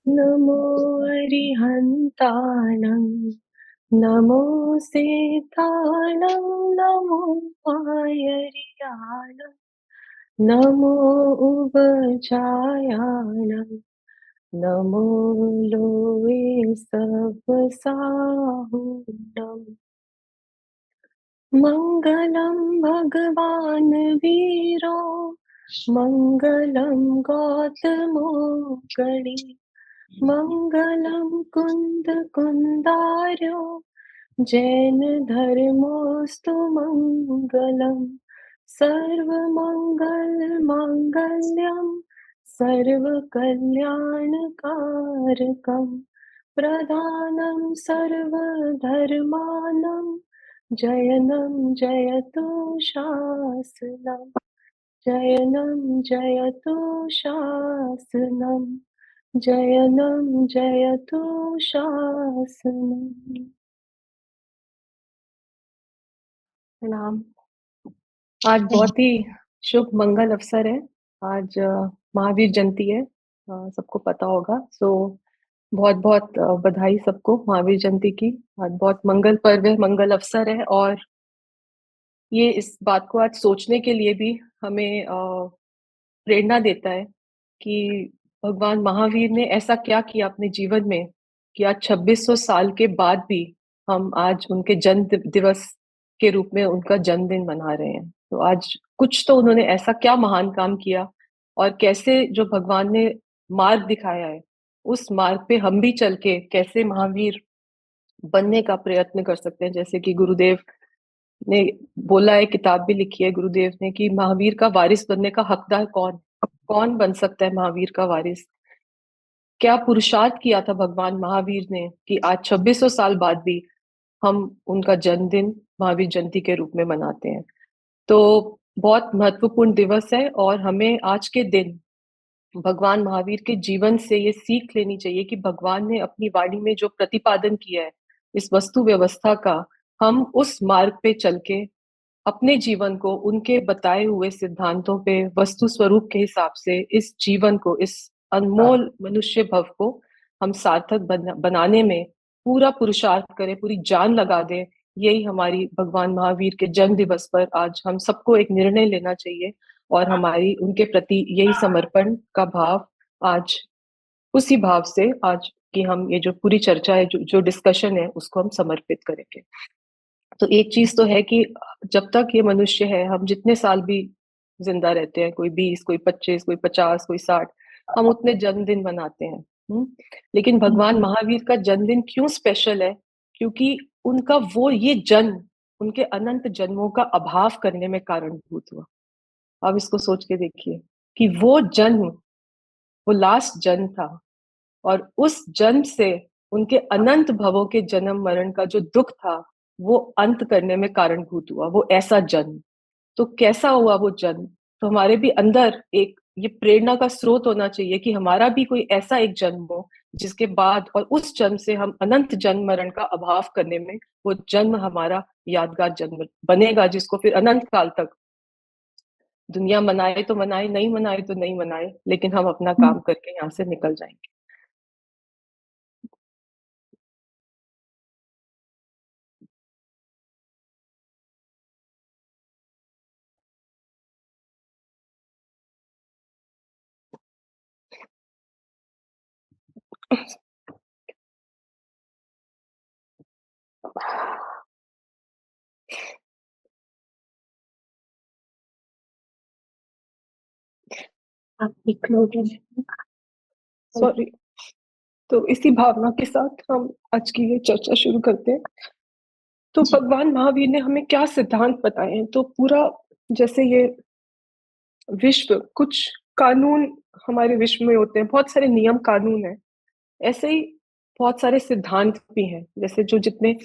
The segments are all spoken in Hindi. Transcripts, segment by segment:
नमो अरिहन्ताणं नमो सेताणं नमो पायर्याणं नमो उवजायाणं नमो लोये सवसाहुणम् मङ्गलं भगवान् वीरो मङ्गलं गौतमोऽगणि मङ्गलं कुन्दकुन्दार्यो जैनधर्मोऽस्तु मङ्गलम् सर्वमङ्गलमाङ्गल्यं सर्वकल्याणकारकं प्रधानं सर्वधर्माणां जयनं जयतु शासनम् जयनं जयतु शासनम् जयनं जयतु शासनम्। प्रणाम। आज बहुत ही शुभ मंगल अवसर है। आज महावीर जयंती है, सबको पता होगा। बहुत बहुत बधाई सबको महावीर जयंती की। आज बहुत मंगल पर्व है, मंगल अवसर है, और ये इस बात को आज सोचने के लिए भी हमें प्रेरणा देता है कि भगवान महावीर ने ऐसा क्या किया अपने जीवन में कि आज 2600 साल के बाद भी हम आज उनके जन्म दिवस के रूप में उनका जन्मदिन मना रहे हैं। तो आज कुछ तो उन्होंने ऐसा क्या महान काम किया, और कैसे जो भगवान ने मार्ग दिखाया है उस मार्ग पे हम भी चल के कैसे महावीर बनने का प्रयत्न कर सकते हैं। जैसे कि गुरुदेव ने बोला है, किताब भी लिखी है गुरुदेव ने, कि महावीर का वारिस बनने का हकदार कौन, कौन बन सकता है महावीर का वारिस। क्या पुरुषार्थ किया था भगवान महावीर ने कि आज 2600 साल बाद भी हम उनका जन्मदिन महावीर जयंती के रूप में मनाते हैं। तो बहुत महत्वपूर्ण दिवस है, और हमें आज के दिन भगवान महावीर के जीवन से ये सीख लेनी चाहिए कि भगवान ने अपनी वाणी में जो प्रतिपादन किया है इस वस्तु व्यवस्था का, हम उस मार्ग पे चल के अपने जीवन को उनके बताए हुए सिद्धांतों पे वस्तु स्वरूप के हिसाब से इस जीवन को, इस अनमोल मनुष्य भव को हम सार्थक बनाने में पूरा पुरुषार्थ करें, पूरी जान लगा दें। यही हमारी भगवान महावीर के जन्म दिवस पर आज हम सबको एक निर्णय लेना चाहिए, और हमारी उनके प्रति यही समर्पण का भाव आज, उसी भाव से आज की हम ये जो पूरी चर्चा है, जो डिस्कशन है, उसको हम समर्पित करेंगे। तो एक चीज तो है कि जब तक ये मनुष्य है, हम जितने साल भी जिंदा रहते हैं, कोई 20, कोई 25, कोई 50, कोई 60, हम उतने जन्मदिन मनाते हैं। लेकिन भगवान महावीर का जन्मदिन क्यों स्पेशल है? क्योंकि उनका वो ये जन्म उनके अनंत जन्मों का अभाव करने में कारणभूत हुआ। अब इसको सोच के देखिए कि वो जन्म, वो लास्ट जन्म था, और उस जन्म से उनके अनंत भवों के जन्म मरण का जो दुख था वो अंत करने में कारणभूत हुआ, वो ऐसा जन्म। तो कैसा हुआ वो जन्म? तो हमारे भी अंदर एक ये प्रेरणा का स्रोत होना चाहिए कि हमारा भी कोई ऐसा एक जन्म हो जिसके बाद और उस जन्म से हम अनंत जन्म मरण का अभाव करने में वो जन्म हमारा यादगार जन्म बनेगा, जिसको फिर अनंत काल तक दुनिया मनाए तो मनाए, नहीं मनाए तो नहीं मनाए, लेकिन हम अपना काम करके यहाँ से निकल जाएंगे। आप निकलोगे। सॉरी। तो इसी भावना के साथ हम आज की ये चर्चा शुरू करते हैं। तो जी। भगवान महावीर ने हमें क्या सिद्धांत बताए हैं? तो पूरा, जैसे ये विश्व, कुछ कानून हमारे विश्व में होते हैं, बहुत सारे नियम कानून हैं, ऐसे ही बहुत सारे सिद्धांत भी हैं। जैसे जो जितने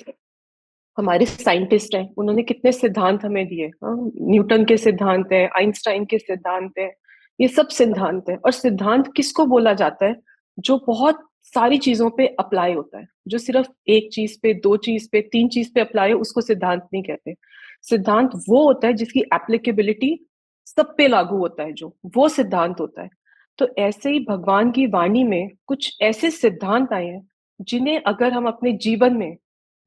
हमारे साइंटिस्ट हैं उन्होंने कितने सिद्धांत हमें दिए। न्यूटन के सिद्धांत है, आइंस्टाइन के सिद्धांत है, ये सब सिद्धांत है। और सिद्धांत किसको बोला जाता है? जो बहुत सारी चीजों पे अप्लाई होता है। जो सिर्फ एक चीज पे, दो चीज पे, तीन चीज पे अप्लाई हो उसको सिद्धांत नहीं कहते। सिद्धांत वो होता है जिसकी एप्लीकेबिलिटी सब पे लागू होता है, जो वो सिद्धांत होता है। तो ऐसे ही भगवान की वाणी में कुछ ऐसे सिद्धांत आए हैं जिन्हें अगर हम अपने जीवन में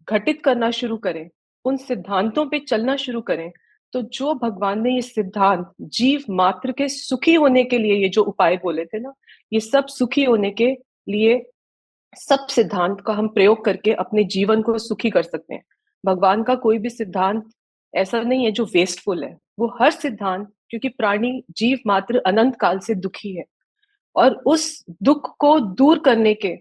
घटित करना शुरू करें, उन सिद्धांतों पे चलना शुरू करें, तो जो भगवान ने ये सिद्धांत जीव मात्र के सुखी होने के लिए ये जो उपाय बोले थे ना, ये सब सुखी होने के लिए सब सिद्धांत का हम प्रयोग करके अपने जीवन को सुखी कर सकते हैं। भगवान का कोई भी सिद्धांत ऐसा नहीं है जो वेस्टफुल है। वो हर सिद्धांत, क्योंकि प्राणी जीव मात्र अनंत काल से दुखी है, और उस दुख को दूर करने के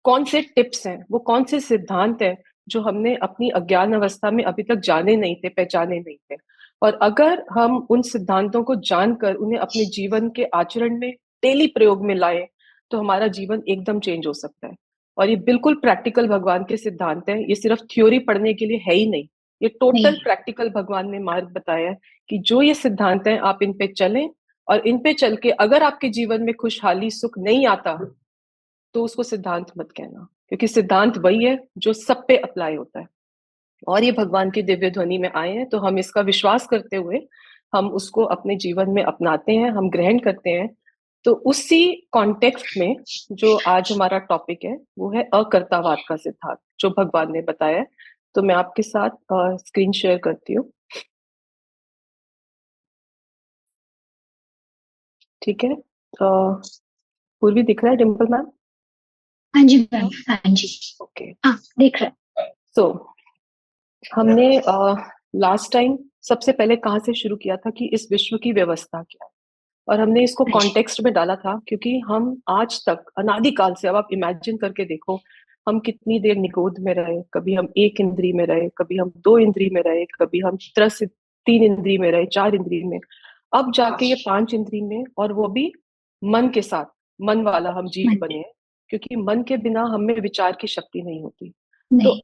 कौन से टिप्स हैं, वो कौन से सिद्धांत हैं जो हमने अपनी अज्ञान अवस्था में अभी तक जाने नहीं थे, पहचाने नहीं थे। और अगर हम उन सिद्धांतों को जानकर उन्हें अपने जीवन के आचरण में डेली प्रयोग में लाए, तो हमारा जीवन एकदम चेंज हो सकता है। और ये बिल्कुल प्रैक्टिकल भगवान के सिद्धांत हैं, ये सिर्फ थ्योरी पढ़ने के लिए है ही नहीं। ये टोटल नहीं। प्रैक्टिकल भगवान ने मार्ग बताया है कि जो ये सिद्धांत हैं आप इन पे चलें, और इन पे चल के अगर आपके जीवन में खुशहाली सुख नहीं आता, तो उसको सिद्धांत मत कहना, क्योंकि सिद्धांत वही है जो सब पे अप्लाई होता है। और ये भगवान की दिव्य ध्वनि में आए हैं, तो हम इसका विश्वास करते हुए हम उसको अपने जीवन में अपनाते हैं, हम ग्रहण करते हैं। तो उसी कॉन्टेक्स्ट में जो आज हमारा टॉपिक है वो है अकर्तावाद का सिद्धांत जो भगवान ने बताया है। तो मैं आपके साथ स्क्रीन शेयर करती हूँ। ठीक है, पूर्वी दिख रहा है डिम्पल मैम? हाँ जी मैम, हाँ जी। ओके, हाँ, देख रहा है। सो हमने लास्ट टाइम सबसे पहले कहाँ से शुरू किया था कि इस विश्व की व्यवस्था क्या है, और हमने इसको हाँ जी। कॉन्टेक्स्ट में डाला था क्योंकि हम आज तक अनादिकाल से, अब आप इमेजिन करके देखो, हम कितनी देर निगोद में रहे, कभी हम एक इंद्री में रहे, कभी हम दो इंद्री में रहे, कभी हम त्रस तीन इंद्री में रहे, चार इंद्री में, अब जाके ये पांच इंद्री में, और वो भी मन के साथ। मन वाला हम जीव मन- बने हैं, क्योंकि मन के बिना हमें विचार की शक्ति नहीं होती। तो नहीं।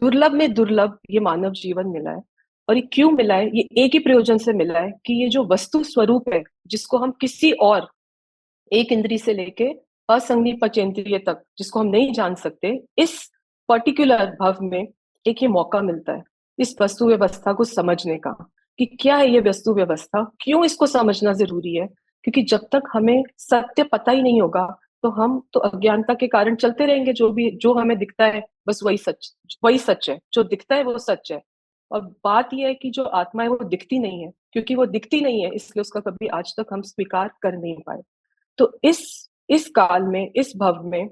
दुर्लभ में दुर्लभ ये मानव जीवन मिला है। और ये क्यों मिला है? ये एक ही प्रयोजन से मिला है कि ये जो वस्तु स्वरूप है, जिसको हम किसी और एक इंद्री से लेके असंज्ञी पंचेंद्रिय तक, जिसको हम नहीं जान सकते, इस पर्टिकुलर भव में एक ये मौका मिलता है इस वस्तु व्यवस्था को समझने का, कि क्या है ये वस्तु व्यवस्था, क्यों इसको समझना जरूरी है। क्योंकि जब तक हमें सत्य पता ही नहीं होगा, तो हम तो अज्ञानता के कारण चलते रहेंगे, जो भी जो हमें दिखता है बस वही सच है, जो दिखता है वो सच है। और बात यह है कि जो आत्मा है वो दिखती नहीं है, क्योंकि वो दिखती नहीं है इसलिए उसका कभी आज तक हम स्वीकार कर नहीं पाए। तो इस काल में, इस भव में,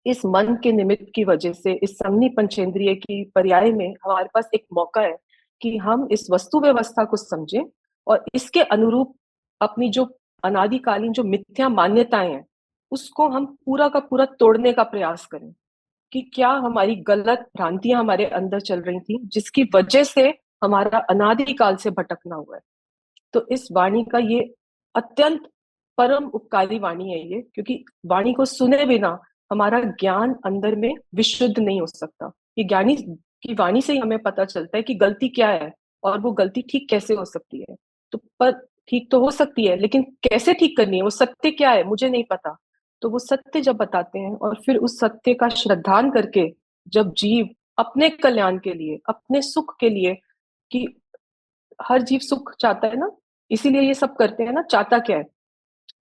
इस मन के निमित्त की वजह से, इस संगनी पंचेंद्रिय की पर्याय में हमारे पास एक मौका है कि हम इस वस्तु व्यवस्था को समझें, और इसके अनुरूप अपनी जो अनादिकालीन जो मिथ्या मान्यताएं हैं उसको हम पूरा का पूरा तोड़ने का प्रयास करें, कि क्या हमारी गलत भ्रांतियां हमारे अंदर चल रही थी जिसकी वजह से हमारा अनादिकाल से भटकना हुआ है। तो इस वाणी का ये अत्यंत परम उपकारी वाणी है ये, क्योंकि वाणी को सुने बिना हमारा ज्ञान अंदर में विशुद्ध नहीं हो सकता। ये ज्ञानी की वाणी से ही हमें पता चलता है कि गलती क्या है, और वो गलती ठीक कैसे हो सकती है। तो पर ठीक तो हो सकती है, लेकिन कैसे ठीक करनी है, वो सत्य क्या है मुझे नहीं पता। तो वो सत्य जब बताते हैं, और फिर उस सत्य का श्रद्धान करके जब जीव अपने कल्याण के लिए, अपने सुख के लिए, कि हर जीव सुख चाहता है ना, इसीलिए ये सब करते हैं ना, चाहता क्या है?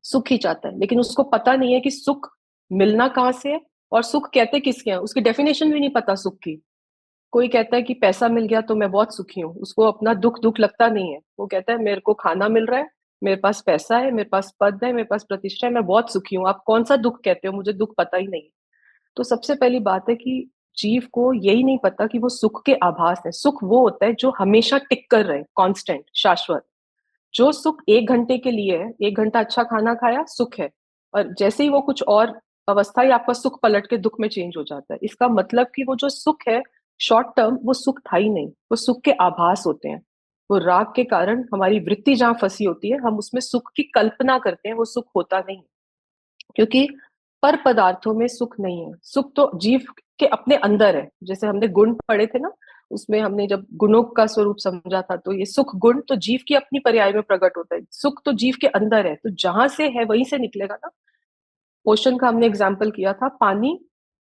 सुख ही चाहता है। लेकिन उसको पता नहीं है कि सुख मिलना कहाँ से है, और सुख कहते किसके हैं, उसकी डेफिनेशन भी नहीं पता सुख की। कोई कहता है कि पैसा मिल गया तो मैं बहुत सुखी हूँ, उसको अपना दुख दुख लगता नहीं है। वो कहता है मेरे को खाना मिल रहा है, मेरे पास पैसा है, मेरे पास पद है, मेरे पास प्रतिष्ठा है, मैं बहुत सुखी हूँ। आप कौन सा दुख कहते हो, मुझे दुख पता ही नहीं है। तो सबसे पहली बात है कि जीव को यही नहीं पता कि वो सुख के आभास है। सुख वो होता है जो हमेशा टिक कर रहे, कांस्टेंट, शाश्वत। जो सुख एक घंटे के लिए है, एक घंटा अच्छा खाना खाया सुख है, और जैसे ही वो कुछ और अवस्था ही आपका सुख पलट के दुख में चेंज हो जाता है। इसका मतलब कि वो जो सुख है शॉर्ट टर्म, वो सुख था ही नहीं, वो सुख के आभास होते हैं। वो राग के कारण हमारी वृत्ति जहां फंसी होती है, हम उसमें सुख की कल्पना करते हैं, वो सुख होता नहीं। क्योंकि पर पदार्थों में सुख नहीं है, सुख तो जीव के अपने अंदर है। जैसे हमने गुण पढ़े थे ना, उसमें हमने जब गुणों का स्वरूप समझा था, तो ये सुख गुण तो जीव की अपनी पर्याय में प्रकट होता है। सुख तो जीव के अंदर है, तो जहां से है वहीं से निकलेगा ना। ओशन का हमने एग्जाम्पल किया था, पानी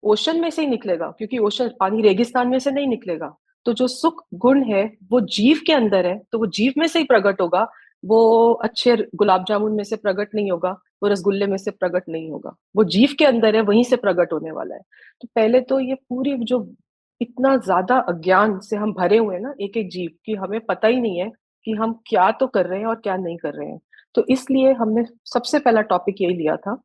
ओशन में से ही निकलेगा, क्योंकि ओशन पानी रेगिस्तान में से नहीं निकलेगा। तो जो सुख गुण है वो जीव के अंदर है, तो वो जीव में से ही प्रकट होगा। वो अच्छे गुलाब जामुन में से प्रकट नहीं होगा, वो रसगुल्ले में से प्रकट नहीं होगा, वो जीव के अंदर है, वहीं से प्रकट होने वाला है। तो पहले तो ये पूरी जो इतना ज्यादा अज्ञान से हम भरे हुए हैं ना, एक एक जीव की हमें पता ही नहीं है कि हम क्या तो कर रहे हैं और क्या नहीं कर रहे हैं। तो इसलिए हमने सबसे पहला टॉपिक यही लिया था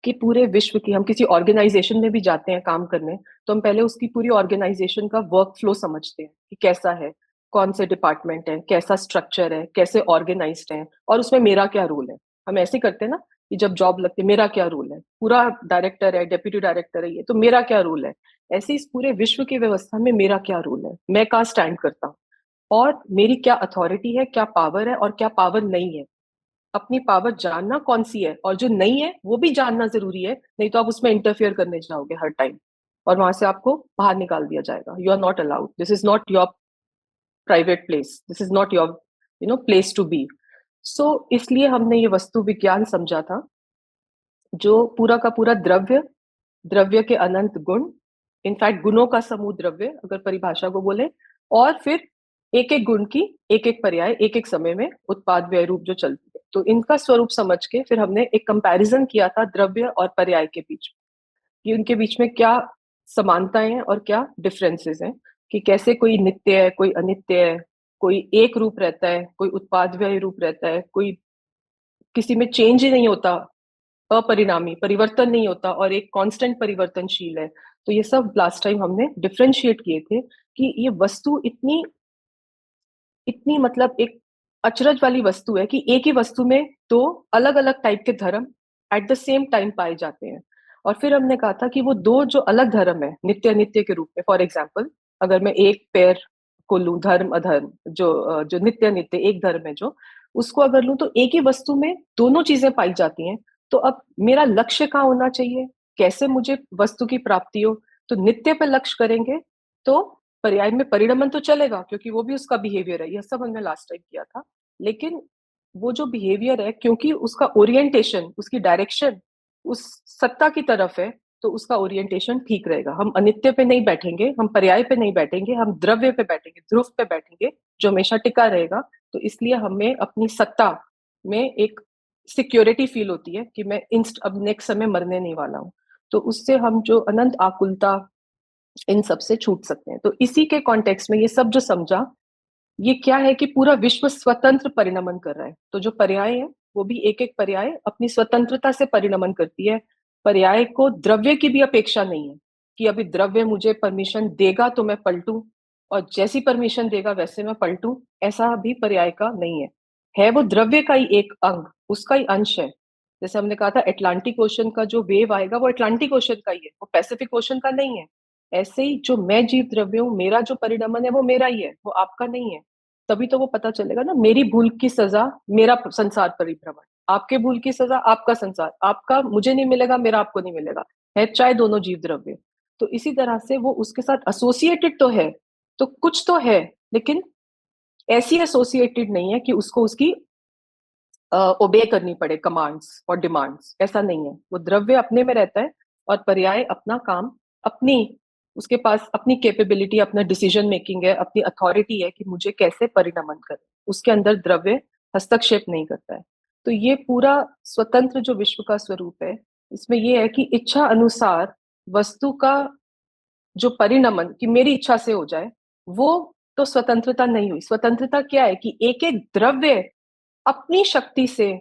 कि पूरे विश्व की, हम किसी ऑर्गेनाइजेशन में भी जाते हैं काम करने, तो हम पहले उसकी पूरी ऑर्गेनाइजेशन का वर्क फ्लो समझते हैं कि कैसा है, कौन से डिपार्टमेंट है, कैसा स्ट्रक्चर है, कैसे ऑर्गेनाइज्ड है, और उसमें मेरा क्या रोल है। हम ऐसे करते हैं ना कि जब जॉब लगती है, मेरा क्या रोल है, पूरा डायरेक्टर है, डेप्यूटी डायरेक्टर है, ये तो मेरा क्या रोल है। ऐसे इस पूरे विश्व की व्यवस्था में मेरा क्या रोल है, मैं कहाँ स्टैंड करता हूँ, और मेरी क्या अथॉरिटी है, क्या पावर है और क्या पावर नहीं है। अपनी पावर जानना कौन सी है और जो नहीं है वो भी जानना जरूरी है, नहीं तो आप उसमें इंटरफियर करने जाओगे हर टाइम, और वहां से आपको बाहर निकाल दिया जाएगा। You are not allowed, this is not your private place, this is not your place to be. So इसलिए हमने ये वस्तु विज्ञान समझा था, जो पूरा का पूरा द्रव्य, द्रव्य के अनंत गुण, इनफैक्ट गुणों का समूह द्रव्य अगर परिभाषा को बोले, और फिर एक एक गुण की एक एक पर्याय एक एक समय में उत्पाद व्यय रूप जो चलती है, तो इनका स्वरूप समझ के फिर हमने एक कंपैरिजन किया था द्रव्य और पर्याय के बीच, कि उनके बीच में क्या समानताएं हैं और क्या डिफरेंसेस हैं, कि कैसे कोई नित्य है, कोई अनित्य है, कोई एक रूप रहता है, कोई उत्पाद व्यय रूप रहता है, कोई किसी में चेंज ही नहीं होता, अपरिणामी परिवर्तन नहीं होता, और एक कांस्टेंट परिवर्तनशील है। तो ये सब लास्ट टाइम हमने डिफरेंशिएट किए थे कि ये वस्तु इतनी इतनी मतलब एक अचरज वाली वस्तु है कि एक ही वस्तु में दो अलग अलग टाइप के धर्म एट द सेम टाइम पाए जाते हैं। और फिर हमने कहा था कि वो दो जो अलग धर्म है नित्य अनित्य के रूप में, फॉर एग्जाम्पल अगर मैं एक पैर को लूं, धर्म अधर्म, जो नित्य नित्य एक धर्म है जो, उसको अगर लूं तो एक ही वस्तु में दोनों चीजें पाई जाती हैं। तो अब मेरा लक्ष्य कहाँ होना चाहिए, कैसे मुझे वस्तु की प्राप्ति हो, तो नित्य पे लक्ष्य करेंगे तो पर्याय में परिणमन तो चलेगा, क्योंकि वो भी उसका बिहेवियर है, यह सब हमने लास्ट टाइम किया था। लेकिन वो जो बिहेवियर है, क्योंकि उसका ओरिएंटेशन, उसकी डायरेक्शन उस सत्ता की तरफ है, तो उसका ओरिएंटेशन ठीक रहेगा। हम अनित्य पे नहीं बैठेंगे, हम पर्याय पे नहीं बैठेंगे, हम द्रव्य पे बैठेंगे, ध्रुव पे बैठेंगे, जो हमेशा टिका रहेगा। तो इसलिए हमें अपनी सत्ता में एक सिक्योरिटी फील होती है कि मैं इंस्ट अब नेक्स्ट समय मरने नहीं वाला हूँ। तो उससे हम जो अनंत आकुलता, इन सब से छूट सकते हैं। तो इसी के कॉन्टेक्स्ट में ये सब जो समझा, ये क्या है कि पूरा विश्व स्वतंत्र परिणमन कर रहा है। तो जो पर्याय है वो भी एक एक पर्याय अपनी स्वतंत्रता से परिणमन करती है। पर्याय को द्रव्य की भी अपेक्षा नहीं है कि अभी द्रव्य मुझे परमिशन देगा तो मैं पलटूं, और जैसी परमिशन देगा वैसे मैं पलटूं, ऐसा भी पर्याय का नहीं है वो द्रव्य का ही एक अंग, उसका ही अंश है। जैसे हमने कहा था अटलांटिक ओशन का जो वेव आएगा वो अटलांटिक ओशन का ही है, वो पैसिफिक ओशन का नहीं है। ऐसे ही जो मैं जीव द्रव्य हूँ, मेरा जो परिणमन है वो मेरा ही है, वो आपका नहीं है। तभी तो वो पता चलेगा ना, मेरी भूल की सजा मेरा संसार परिभ्रमण, आपके भूल की सजा आपका संसार, आपका मुझे नहीं मिलेगा, मेरा आपको नहीं मिलेगा, है चाहे दोनों जीव द्रव्य। तो इसी तरह से वो उसके साथ एसोसिएटेड तो है, तो कुछ तो है, लेकिन ऐसी एसोसिएटेड नहीं है कि उसको उसकी ओबे करनी पड़े कमांड्स और डिमांड्स, ऐसा नहीं है। वो द्रव्य अपने में रहता है और पर्याय अपना काम, अपनी, उसके पास अपनी कैपेबिलिटी, अपना डिसीजन मेकिंग है, अपनी अथॉरिटी है कि मुझे कैसे परिणमन करे, उसके अंदर द्रव्य हस्तक्षेप नहीं करता है। तो ये पूरा स्वतंत्र जो विश्व का स्वरूप है, इसमें ये है कि इच्छा अनुसार वस्तु का जो परिणमन कि मेरी इच्छा से हो जाए, वो तो स्वतंत्रता नहीं हुई। स्वतंत्रता क्या है कि एक एक द्रव्य अपनी शक्ति से,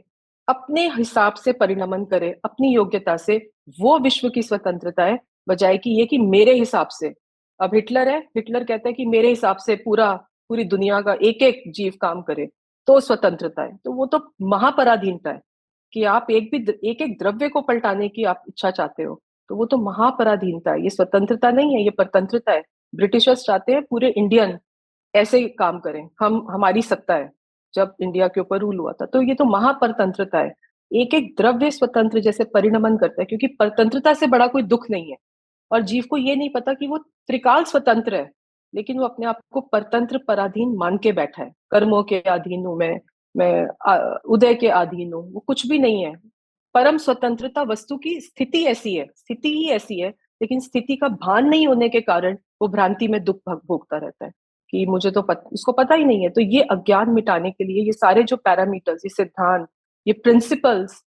अपने हिसाब से परिणमन करे, अपनी योग्यता से, वो विश्व की स्वतंत्रता है। बजाय कि ये कि मेरे हिसाब से, अब हिटलर है, हिटलर कहता है कि मेरे हिसाब से पूरा, पूरी दुनिया का एक एक जीव काम करे, तो स्वतंत्रता है। तो वो तो महापराधीनता है कि आप एक एक द्रव्य को पलटाने की आप इच्छा चाहते हो, तो वो तो महापराधीनता है, ये स्वतंत्रता नहीं है, ये परतंत्रता है। ब्रिटिशर्स चाहते हैं पूरे इंडियन ऐसे ही काम करें, हम हमारी सत्ता है, जब इंडिया के ऊपर रूल हुआ था। तो ये तो महापरतंत्रता है, एक एक द्रव्य स्वतंत्र जैसे परिणमन करता है, क्योंकि परतंत्रता से बड़ा कोई दुख नहीं है। और जीव को ये नहीं पता कि वो त्रिकाल स्वतंत्र है, लेकिन वो अपने आप को परतंत्र पराधीन मान के बैठा है, कर्मों के अधीन हूं मैं उदय के अधीन हूँ, वो कुछ भी नहीं है। परम स्वतंत्रता वस्तु की स्थिति ऐसी है, स्थिति ही ऐसी है, लेकिन स्थिति का भान नहीं होने के कारण वो भ्रांति में दुख भोगता रहता है। कि मुझे तो उसको पता ही नहीं है। तो ये अज्ञान मिटाने के लिए ये सारे जो पैरामीटर्स, ये सिद्धांत, ये प्रिंसिपल्स,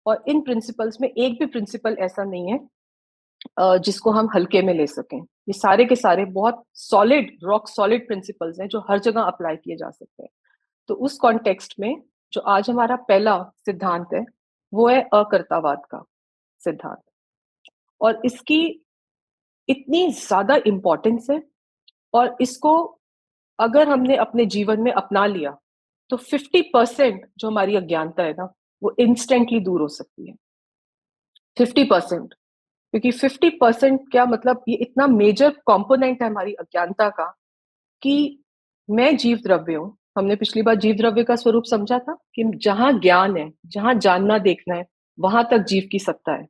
और इन प्रिंसिपल्स में एक भी प्रिंसिपल ऐसा नहीं है जिसको हम हल्के में ले सकें। ये सारे के सारे बहुत सॉलिड, रॉक सॉलिड प्रिंसिपल्स हैं जो हर जगह अप्लाई किए जा सकते हैं। तो उस कॉन्टेक्स्ट में जो आज हमारा पहला सिद्धांत है वो है अकर्तावाद का सिद्धांत। और इसकी इतनी ज्यादा इंपॉर्टेंस है, और इसको अगर हमने अपने जीवन में अपना लिया तो 50% जो हमारी अज्ञानता है ना, वो इंस्टेंटली दूर हो सकती है। 50%। क्योंकि 50% क्या मतलब, ये इतना मेजर कंपोनेंट है हमारी अज्ञानता का कि मैं जीव द्रव्य हूं। हमने पिछली बार जीव द्रव्य का स्वरूप समझा था कि जहां ज्ञान है, जहां जानना देखना है, वहां तक जीव की सत्ता है।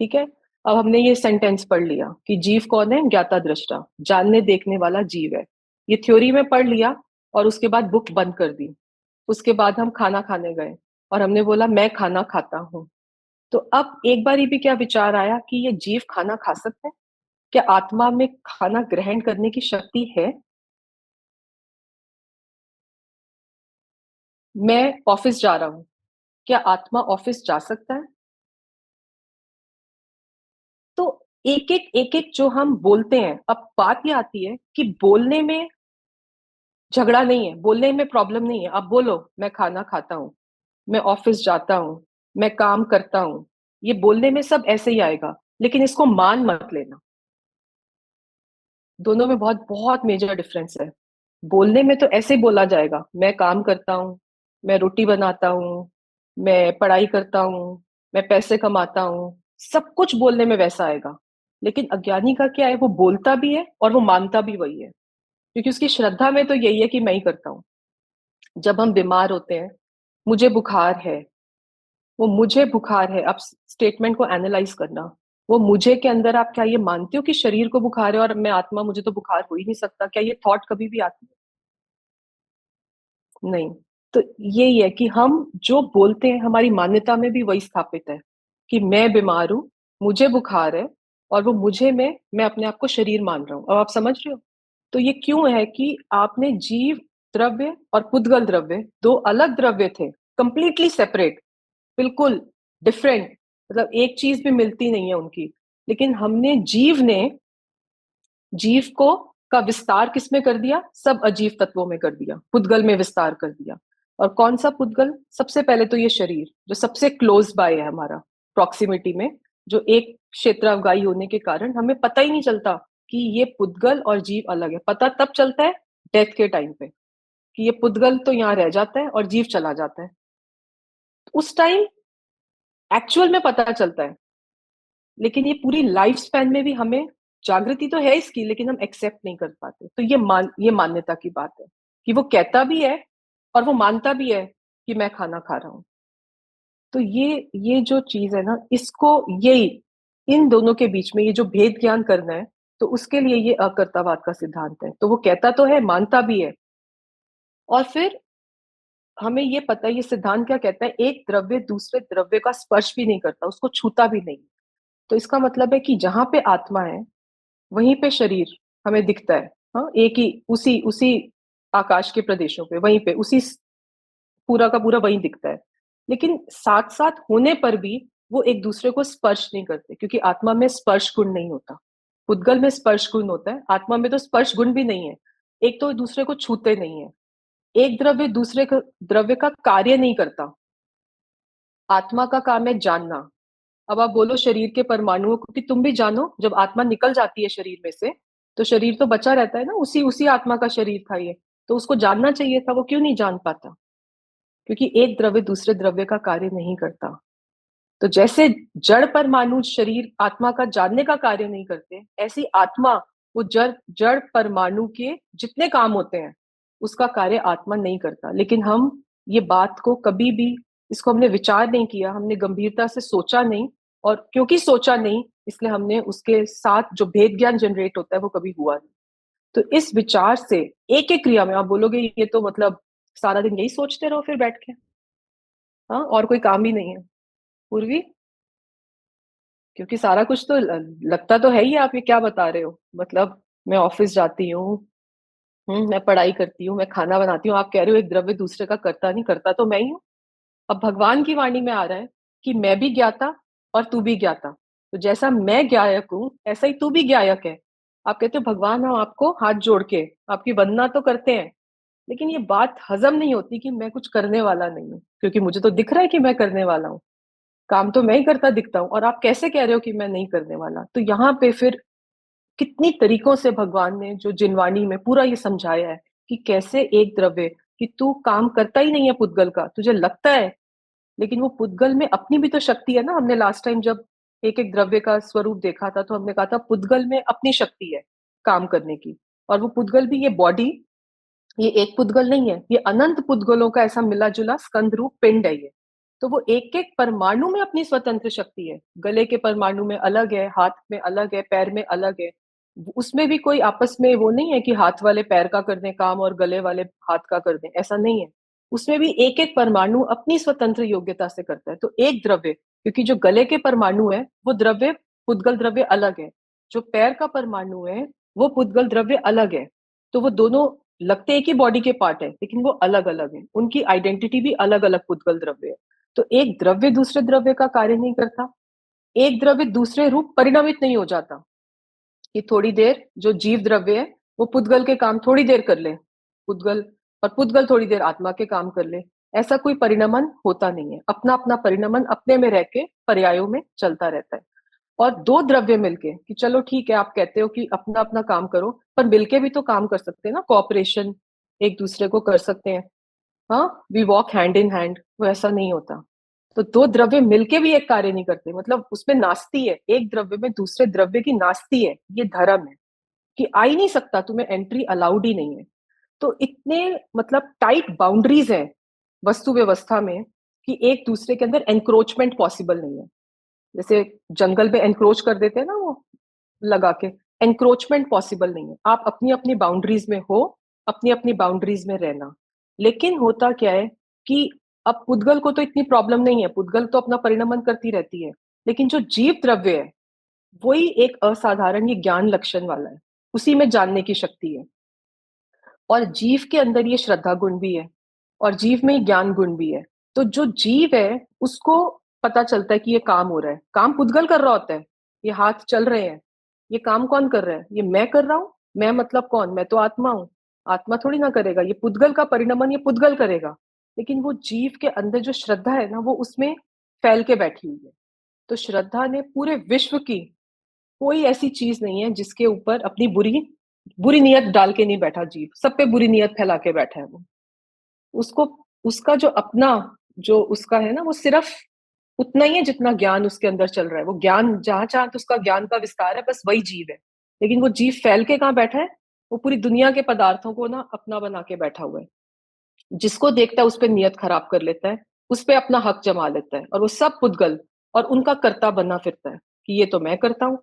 ठीक है। अब हमने ये सेंटेंस पढ़ लिया कि जीव कौन है, ज्ञाता दृष्टा, जानने देखने वाला जीव है। ये थ्योरी में पढ़ लिया और उसके बाद बुक बंद कर दी। उसके बाद हम खाना खाने गए और हमने बोला मैं खाना खाता हूँ। तो अब एक बार भी क्या विचार आया कि ये जीव खाना खा सकते हैं? क्या आत्मा में खाना ग्रहण करने की शक्ति है? मैं ऑफिस जा रहा हूं, क्या आत्मा ऑफिस जा सकता है? तो एक एक जो हम बोलते हैं, अब बात ये आती है कि बोलने में झगड़ा नहीं है, बोलने में प्रॉब्लम नहीं है। अब बोलो मैं खाना खाता हूँ, मैं ऑफिस जाता हूँ, मैं काम करता हूँ, ये बोलने में सब ऐसे ही आएगा। लेकिन इसको मान मत लेना, दोनों में बहुत बहुत मेजर डिफरेंस है। बोलने में तो ऐसे ही बोला जाएगा, मैं काम करता हूँ, मैं रोटी बनाता हूँ, मैं पढ़ाई करता हूँ, मैं पैसे कमाता हूँ, सब कुछ बोलने में वैसा आएगा। लेकिन अज्ञानी का क्या है, वो बोलता भी है और वो मानता भी वही है, क्योंकि उसकी श्रद्धा में तो यही है कि मैं ही करता हूँ। जब हम बीमार होते हैं, मुझे बुखार है, वो मुझे बुखार है, आप स्टेटमेंट को एनालाइज करना। वो मुझे के अंदर आप क्या ये मानते हो कि शरीर को बुखार है और मैं आत्मा, मुझे तो बुखार हो ही नहीं सकता? क्या ये थॉट कभी भी आती है? नहीं। तो यही है कि हम जो बोलते हैं हमारी मान्यता में भी वही स्थापित है कि मैं बीमार हूं, मुझे बुखार है, और वो मुझे में मैं अपने आप को शरीर मान रहा हूं। अब आप समझ रहे हो? तो ये क्यों है कि आपने जीव द्रव्य और पुद्गल द्रव्य, दो अलग द्रव्य थे, कंप्लीटली सेपरेट, बिल्कुल डिफरेंट, मतलब एक चीज भी मिलती नहीं है उनकी। लेकिन हमने जीव को का विस्तार किसमें कर दिया? सब अजीव तत्वों में कर दिया, पुद्गल में विस्तार कर दिया। और कौन सा पुद्गल? सबसे पहले तो ये शरीर जो सबसे क्लोज बाय है हमारा, प्रॉक्सिमिटी में, जो एक क्षेत्रावगाही होने के कारण हमें पता ही नहीं चलता कि ये पुद्गल और जीव अलग है। पता तब चलता है डेथ के टाइम पे कि ये पुद्गल तो यहाँ रह जाता है और जीव चला जाता है। उस टाइम एक्चुअल में पता चलता है। लेकिन ये पूरी लाइफ स्पैन में भी हमें जागृति तो है इसकी, लेकिन हम एक्सेप्ट नहीं कर पाते। तो ये मान्यता की बात है कि वो कहता भी है और वो मानता भी है कि मैं खाना खा रहा हूं। तो ये जो चीज है ना, इसको, यही इन दोनों के बीच में ये जो भेद ज्ञान करना है, तो उसके लिए ये अकर्तावाद का सिद्धांत है। तो वो कहता तो है, मानता भी है। और फिर हमें ये पता है ये सिद्धांत क्या कहता है, एक द्रव्य दूसरे द्रव्य का स्पर्श भी नहीं करता, उसको छूता भी नहीं। तो इसका मतलब है कि जहां पे आत्मा है वहीं पे शरीर हमें दिखता है। हाँ, एक ही उसी उसी आकाश के प्रदेशों पे, वहीं पे उसी पूरा का पूरा वहीं दिखता है। लेकिन साथ साथ होने पर भी वो एक दूसरे को स्पर्श नहीं करते, क्योंकि आत्मा में स्पर्श गुण नहीं होता। पुद्गल में स्पर्श गुण होता है, आत्मा में तो स्पर्श गुण भी नहीं है। एक तो दूसरे को छूते नहीं है, एक द्रव्य दूसरे द्रव्य का कार्य नहीं करता। आत्मा का काम है जानना। अब आप बोलो शरीर के परमाणुओं को कि तुम भी जानो, जब आत्मा निकल जाती है शरीर में से तो शरीर तो बचा रहता है ना, उसी उसी आत्मा का शरीर था ये। तो उसको जानना चाहिए था, वो क्यों नहीं जान पाता? क्योंकि एक द्रव्य दूसरे द्रव्य का कार्य नहीं करता। तो जैसे जड़ परमाणु शरीर आत्मा का जानने का कार्य नहीं करते, ऐसी आत्मा वो जड़ जड़ परमाणु के जितने काम होते हैं उसका कार्य आत्मा नहीं करता। लेकिन हम ये बात को कभी भी, इसको हमने विचार नहीं किया, हमने गंभीरता से सोचा नहीं। और क्योंकि सोचा नहीं, इसलिए हमने उसके साथ जो भेद ज्ञान जनरेट होता है वो कभी हुआ नहीं। तो इस विचार से एक एक क्रिया में आप बोलोगे ये तो मतलब सारा दिन यही सोचते रहो फिर बैठ के, हाँ, और कोई काम ही नहीं है। पूर्वी, क्योंकि सारा कुछ तो लगता तो है ही। आप ये क्या बता रहे हो? मतलब मैं ऑफिस जाती हूँ, मैं पढ़ाई करती हूँ, मैं खाना बनाती हूँ। आप कह रहे हो एक द्रव्य दूसरे का करता नहीं, करता तो मैं ही हूँ। अब भगवान की वाणी में आ रहा है कि मैं भी ज्ञाता और तू भी ज्ञाता। तो जैसा मैं ज्ञायक हूं ऐसा ही तू भी ज्ञायक है। आप कहते हो भगवान हम आपको हाथ जोड़ के आपकी वंदना तो करते हैं, लेकिन ये बात हजम नहीं होती कि मैं कुछ करने वाला नहीं हूँ, क्योंकि मुझे तो दिख रहा है कि मैं करने वाला हूँ। काम तो मैं ही करता दिखता हूँ, और आप कैसे कह रहे हो कि मैं नहीं करने वाला? तो यहाँ पे फिर कितनी तरीकों से भगवान ने जो जिनवाणी में पूरा ये समझाया है कि कैसे एक द्रव्य, कि तू काम करता ही नहीं है पुद्गल का, तुझे लगता है, लेकिन वो पुद्गल में अपनी भी तो शक्ति है ना। हमने लास्ट टाइम जब एक एक द्रव्य का स्वरूप देखा था तो हमने कहा था पुद्गल में अपनी शक्ति है काम करने की। और वो पुद्गल भी, ये बॉडी, ये एक पुद्गल नहीं है, ये अनंत पुद्गलों का ऐसा मिला जुला स्कंद रूप पिंड है ये। तो वो एक एक परमाणु में अपनी स्वतंत्र शक्ति है। गले के परमाणु में अलग है, हाथ में अलग है, पैर में अलग है। उसमें भी कोई आपस में वो नहीं है कि हाथ वाले पैर का कर दें काम और गले वाले हाथ का कर दें, ऐसा नहीं है। उसमें भी एक एक परमाणु अपनी स्वतंत्र योग्यता से करता है। तो एक द्रव्य, क्योंकि जो गले के परमाणु है वो द्रव्य, पुद्गल द्रव्य अलग है। जो पैर का परमाणु है वो पुद्गल द्रव्य अलग है। तो वो दोनों लगते एक ही बॉडी के पार्ट है, लेकिन वो अलग अलग है, उनकी आइडेंटिटी भी अलग अलग पुद्गल द्रव्य है। तो एक द्रव्य दूसरे द्रव्य का कार्य नहीं करता, एक द्रव्य दूसरे रूप परिणमित नहीं हो जाता कि थोड़ी देर जो जीव द्रव्य है वो पुद्गल के काम थोड़ी देर कर ले, पुद्गल, और पुद्गल थोड़ी देर आत्मा के काम कर ले। ऐसा कोई परिणमन होता नहीं है, अपना अपना परिणमन अपने में रह के पर्यायों में चलता रहता है। और दो द्रव्य मिलके, कि चलो ठीक है आप कहते हो कि अपना अपना काम करो, पर मिलके भी तो काम कर सकते हैं ना, कोऑपरेशन एक दूसरे को कर सकते हैं। हाँ, we walk hand in hand, वो ऐसा नहीं होता। तो दो द्रव्य मिलके भी एक कार्य नहीं करते, मतलब उसमें नास्ती है, एक द्रव्य में दूसरे द्रव्य की नास्ती है, ये धर्म है कि आ ही नहीं सकता, तुम्हें एंट्री अलाउड ही नहीं है। तो इतने मतलब टाइट बाउंड्रीज हैं वस्तु व्यवस्था में कि एक दूसरे के अंदर एनक्रोचमेंट पॉसिबल नहीं है। जैसे जंगल में एनक्रोच कर देते हैं ना वो लगा के, एनक्रोचमेंट पॉसिबल नहीं है। आप अपनी अपनी बाउंड्रीज में हो, अपनी अपनी बाउंड्रीज में रहना। लेकिन होता क्या है कि अब पुद्गल को तो इतनी प्रॉब्लम नहीं है, पुद्गल तो अपना परिणमन करती रहती है। लेकिन जो जीव द्रव्य है वही एक असाधारण, ये ज्ञान लक्षण वाला है, उसी में जानने की शक्ति है। और जीव के अंदर ये श्रद्धा गुण भी है, और जीव में ज्ञान गुण भी है। तो जो जीव है उसको पता चलता है कि ये काम हो रहा है, काम पुद्गल कर रहा होता है, ये हाथ चल रहे हैं, ये काम कौन कर रहा है? ये मैं कर रहा हूँ। मैं मतलब कौन? मैं तो आत्मा हूँ। आत्मा थोड़ी ना करेगा, ये पुद्गल का परिणमन ये पुद्गल करेगा। लेकिन वो जीव के अंदर जो श्रद्धा है ना वो उसमें फैल के बैठी हुई है। तो श्रद्धा ने पूरे विश्व की कोई ऐसी चीज नहीं है जिसके ऊपर अपनी बुरी बुरी नियत डाल के नहीं बैठा जीव, सब पे बुरी नियत फैला के बैठा है वो। उसको, उसका जो अपना, जो उसका है ना वो सिर्फ उतना ही है जितना ज्ञान उसके अंदर चल रहा है। वो ज्ञान जहां चाह तो उसका ज्ञान का विस्तार है, बस वही जीव है। लेकिन वो जीव फैल के कहाँ बैठा है? वो पूरी दुनिया के पदार्थों को ना अपना बना के बैठा हुआ है। जिसको देखता है उस पर नियत खराब कर लेता है, उस पर अपना हक जमा लेता है, और वो सब पुद्गल और उनका कर्ता बना फिरता है कि ये तो मैं करता हूँ।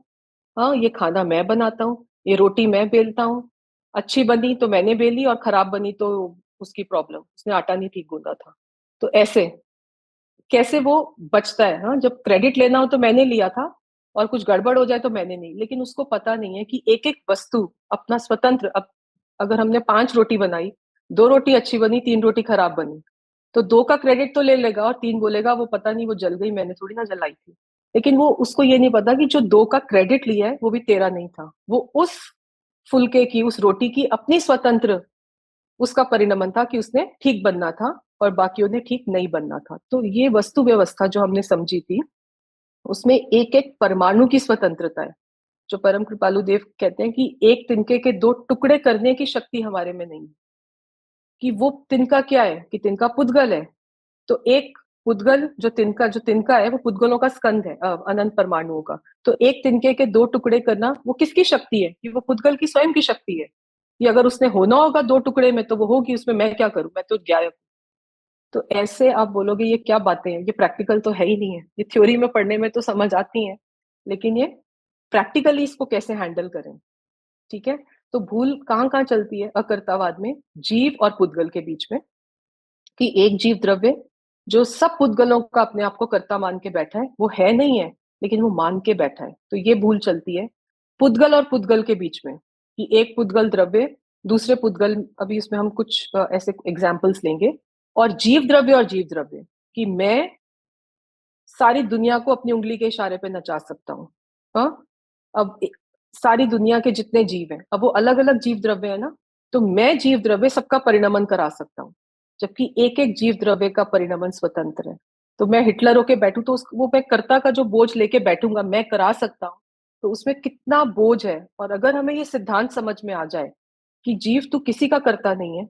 हाँ, ये खाना मैं बनाता हूँ, ये रोटी मैं बेलता हूँ, अच्छी बनी तो मैंने बेली और खराब बनी तो उसकी प्रॉब्लम, उसने आटा नहीं ठीक गूंदा था। तो ऐसे कैसे वो बचता है? हाँ, जब क्रेडिट लेना हो तो मैंने लिया था, और कुछ गड़बड़ हो जाए तो मैंने नहीं। लेकिन उसको पता नहीं है कि एक एक वस्तु अपना स्वतंत्र, अब अगर हमने 5 रोटी बनाई, 2 रोटी अच्छी बनी, 3 रोटी खराब बनी, तो 2 का क्रेडिट तो ले लेगा और 3 बोलेगा वो पता नहीं वो जल गई, मैंने थोड़ी ना जलाई थी। लेकिन वो, उसको ये नहीं पता कि जो 2 का क्रेडिट लिया है वो भी तेरा नहीं था, वो उस फुलके की, उस रोटी की अपनी स्वतंत्र उसका परिणमन था कि उसने ठीक बनना था और बाकियों ने ठीक नहीं बनना था। तो ये वस्तु व्यवस्था जो हमने समझी थी उसमें एक एक परमाणु की स्वतंत्रता है। जो परम कृपालु देव कहते हैं कि एक तिनके के 2 टुकड़े करने की शक्ति हमारे में नहीं है। कि वो तिनका क्या है? कि तिनका पुद्गल है। तो एक पुद्गल, जो तिनका है वो पुद्गलों का स्कंध है, अनंत परमाणुओं का। तो एक तिनके के 2 टुकड़े करना वो किसकी शक्ति है? कि वो पुद्गल की स्वयं की शक्ति है। कि अगर उसने होना होगा 2 टुकड़े में तो वो होगी, उसमें मैं क्या करूं, मैं तो ज्ञायक। तो ऐसे आप बोलोगे ये क्या बातें हैं, ये प्रैक्टिकल तो है ही नहीं है। ये थ्योरी में पढ़ने में तो समझ आती हैं, लेकिन ये प्रैक्टिकली इसको कैसे हैंडल करें? ठीक है। तो भूल कहाँ कहाँ चलती है अकर्तावाद में? जीव और पुद्गल के बीच में, कि एक जीव द्रव्य जो सब पुद्गलों का अपने आप को कर्ता मान के बैठा है, वो है नहीं है, लेकिन वो मान के बैठा है। तो ये भूल चलती है पुद्गल और पुद्गल के बीच में, कि एक पुद्गल द्रव्य दूसरे पुद्गल, अभी इसमें हम कुछ ऐसे एग्जाम्पल्स लेंगे। और जीव द्रव्य और जीव द्रव्य कि मैं सारी दुनिया को अपनी उंगली के इशारे पे नचा सकता हूँ। हाँ, अब सारी दुनिया के जितने जीव हैं, अब वो अलग अलग जीव द्रव्य है ना, तो मैं जीव द्रव्य सबका परिणमन करा सकता हूँ, जबकि एक एक जीव द्रव्य का परिणमन स्वतंत्र है। तो मैं हिटलर होके बैठू तो वो मैं कर्ता का जो बोझ लेके बैठूंगा, मैं करा सकता हूँ। तो उसमें कितना बोझ है। और अगर हमें ये सिद्धांत समझ में आ जाए कि जीव तू किसी का कर्ता नहीं है,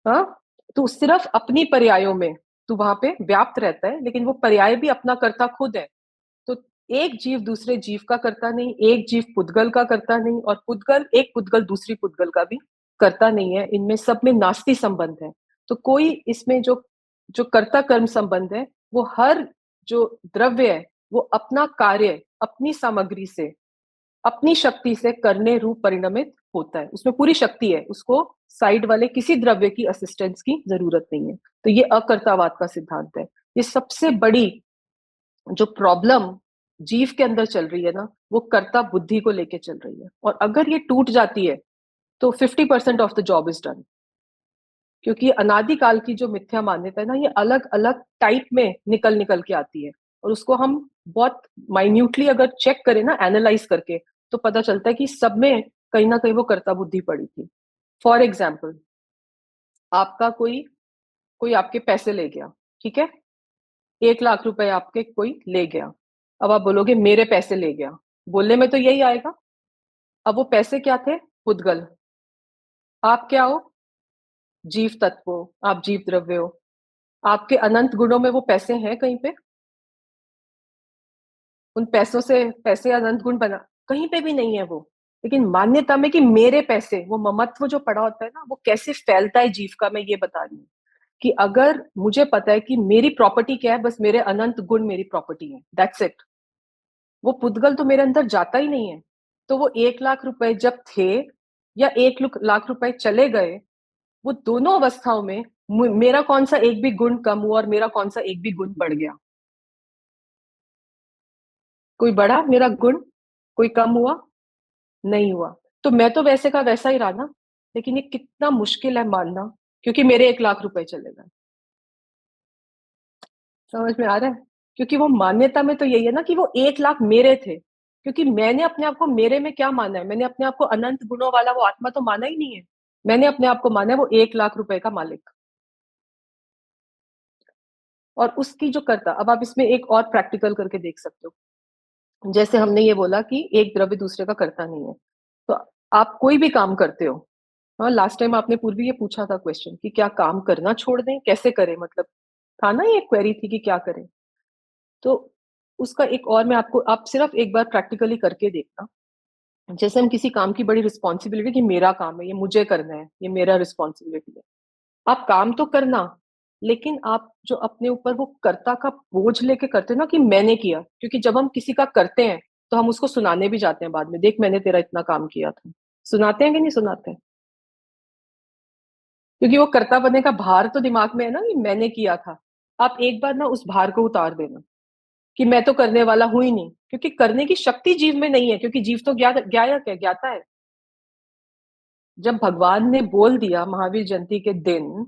हाँ, तो सिर्फ अपनी पर्यायों में तू वहां पे व्याप्त रहता है, लेकिन वो पर्याय भी अपना कर्ता खुद है। तो एक जीव दूसरे जीव का करता नहीं, एक जीव पुद्गल का करता नहीं, और पुद्गल एक पुद्गल दूसरी पुद्गल का भी करता नहीं है। इनमें सब में नास्ति संबंध है। तो कोई इसमें जो जो कर्ता कर्म संबंध है, वो हर जो द्रव्य है वो अपना कार्य अपनी सामग्री से, अपनी शक्ति से करने रूप परिणमित होता है। उसमें पूरी शक्ति है, उसको साइड वाले किसी द्रव्य की असिस्टेंस की जरूरत नहीं है। तो ये अकर्तावाद का सिद्धांत है। ये सबसे बड़ी जो प्रॉब्लम जीव के अंदर चल रही है ना, वो कर्ता बुद्धि को लेके चल रही है। और अगर ये टूट जाती है तो 50% of the job is done. क्योंकि अनादिकाल की जो मिथ्या मान्यता है ना, ये अलग अलग टाइप में निकल निकल के आती है। और उसको हम बहुत माइन्यूटली अगर चेक करें ना, एनालाइज करके, तो पता चलता है कि सब में कहीं ना कहीं वो कर्ता बुद्धि पड़ी थी। फॉर एग्जाम्पल, आपका कोई कोई आपके पैसे ले गया, ठीक है, 1 लाख रुपए आपके कोई ले गया। अब आप बोलोगे मेरे पैसे ले गया, बोलने में तो यही आएगा। अब वो पैसे क्या थे? पुद्गल। आप क्या हो? जीव तत्व हो, आप जीव द्रव्य हो। आपके अनंत गुणों में वो पैसे हैं कहीं पे? उन पैसों से पैसे अनंत गुण बना? कहीं पे भी नहीं है वो। लेकिन मान्यता में कि मेरे पैसे, वो ममत्व जो पड़ा होता है ना, वो कैसे फैलता है जीव का, मैं ये बता रही हूँ। कि अगर मुझे पता है कि मेरी प्रॉपर्टी क्या है, बस मेरे अनंत गुण मेरी प्रॉपर्टी है, दैट्स इट। वो पुद्गल तो मेरे अंदर जाता ही नहीं है। तो वो 1 लाख रुपए जब थे या 1 लाख रुपए चले गए, वो दोनों अवस्थाओं में मेरा कौन सा एक भी गुण कम हुआ और मेरा कौन सा एक भी गुण बढ़ गया? कोई बढ़ा मेरा गुण? कोई कम हुआ? नहीं हुआ। तो मैं तो वैसे का वैसा ही रहा ना। लेकिन ये कितना मुश्किल है मानना, क्योंकि मेरे 1 लाख रुपए चले गए। समझ में आ रहा है? क्योंकि वो मान्यता में तो यही है ना कि वो 1 लाख मेरे थे। क्योंकि मैंने अपने आप को मेरे में क्या माना है? मैंने अपने आप को अनंत गुणों वाला वो आत्मा तो माना ही नहीं है। मैंने अपने आप को माना है वो 1 लाख रुपए का मालिक। और उसकी जो करता, अब आप इसमें एक और प्रैक्टिकल करके देख सकते हो। जैसे हमने ये बोला कि एक द्रव्य दूसरे का करता नहीं है, तो आप कोई भी काम करते हो। हाँ, लास्ट टाइम आपने पूर्वी ये पूछा था क्वेश्चन कि क्या काम करना छोड़ दें, कैसे करें, मतलब था ना, ये क्वेरी थी कि क्या करें। तो उसका एक और मैं आपको, आप सिर्फ एक बार प्रैक्टिकली करके देखना। जैसे हम किसी काम की बड़ी रिस्पॉन्सिबिलिटी कि मेरा काम है, ये मुझे करना है, ये मेरा रिस्पॉन्सिबिलिटी है। आप काम तो करना, लेकिन आप जो अपने ऊपर वो कर्ता का बोझ लेके करते हो ना कि मैंने किया। क्योंकि जब हम किसी का करते हैं तो हम उसको सुनाने भी जाते हैं बाद में, देख मैंने तेरा इतना काम किया था। सुनाते हैं कि नहीं सुनाते हैं? क्योंकि वो कर्ता बनने का भार तो दिमाग में है ना कि मैंने किया था। आप एक बार ना उस भार को उतार देना कि मैं तो करने वाला हूं ही नहीं, क्योंकि करने की शक्ति जीव में नहीं है। क्योंकि जीव तो ज्ञायक है, ज्ञाता है। जब भगवान ने बोल दिया महावीर जयंती के दिन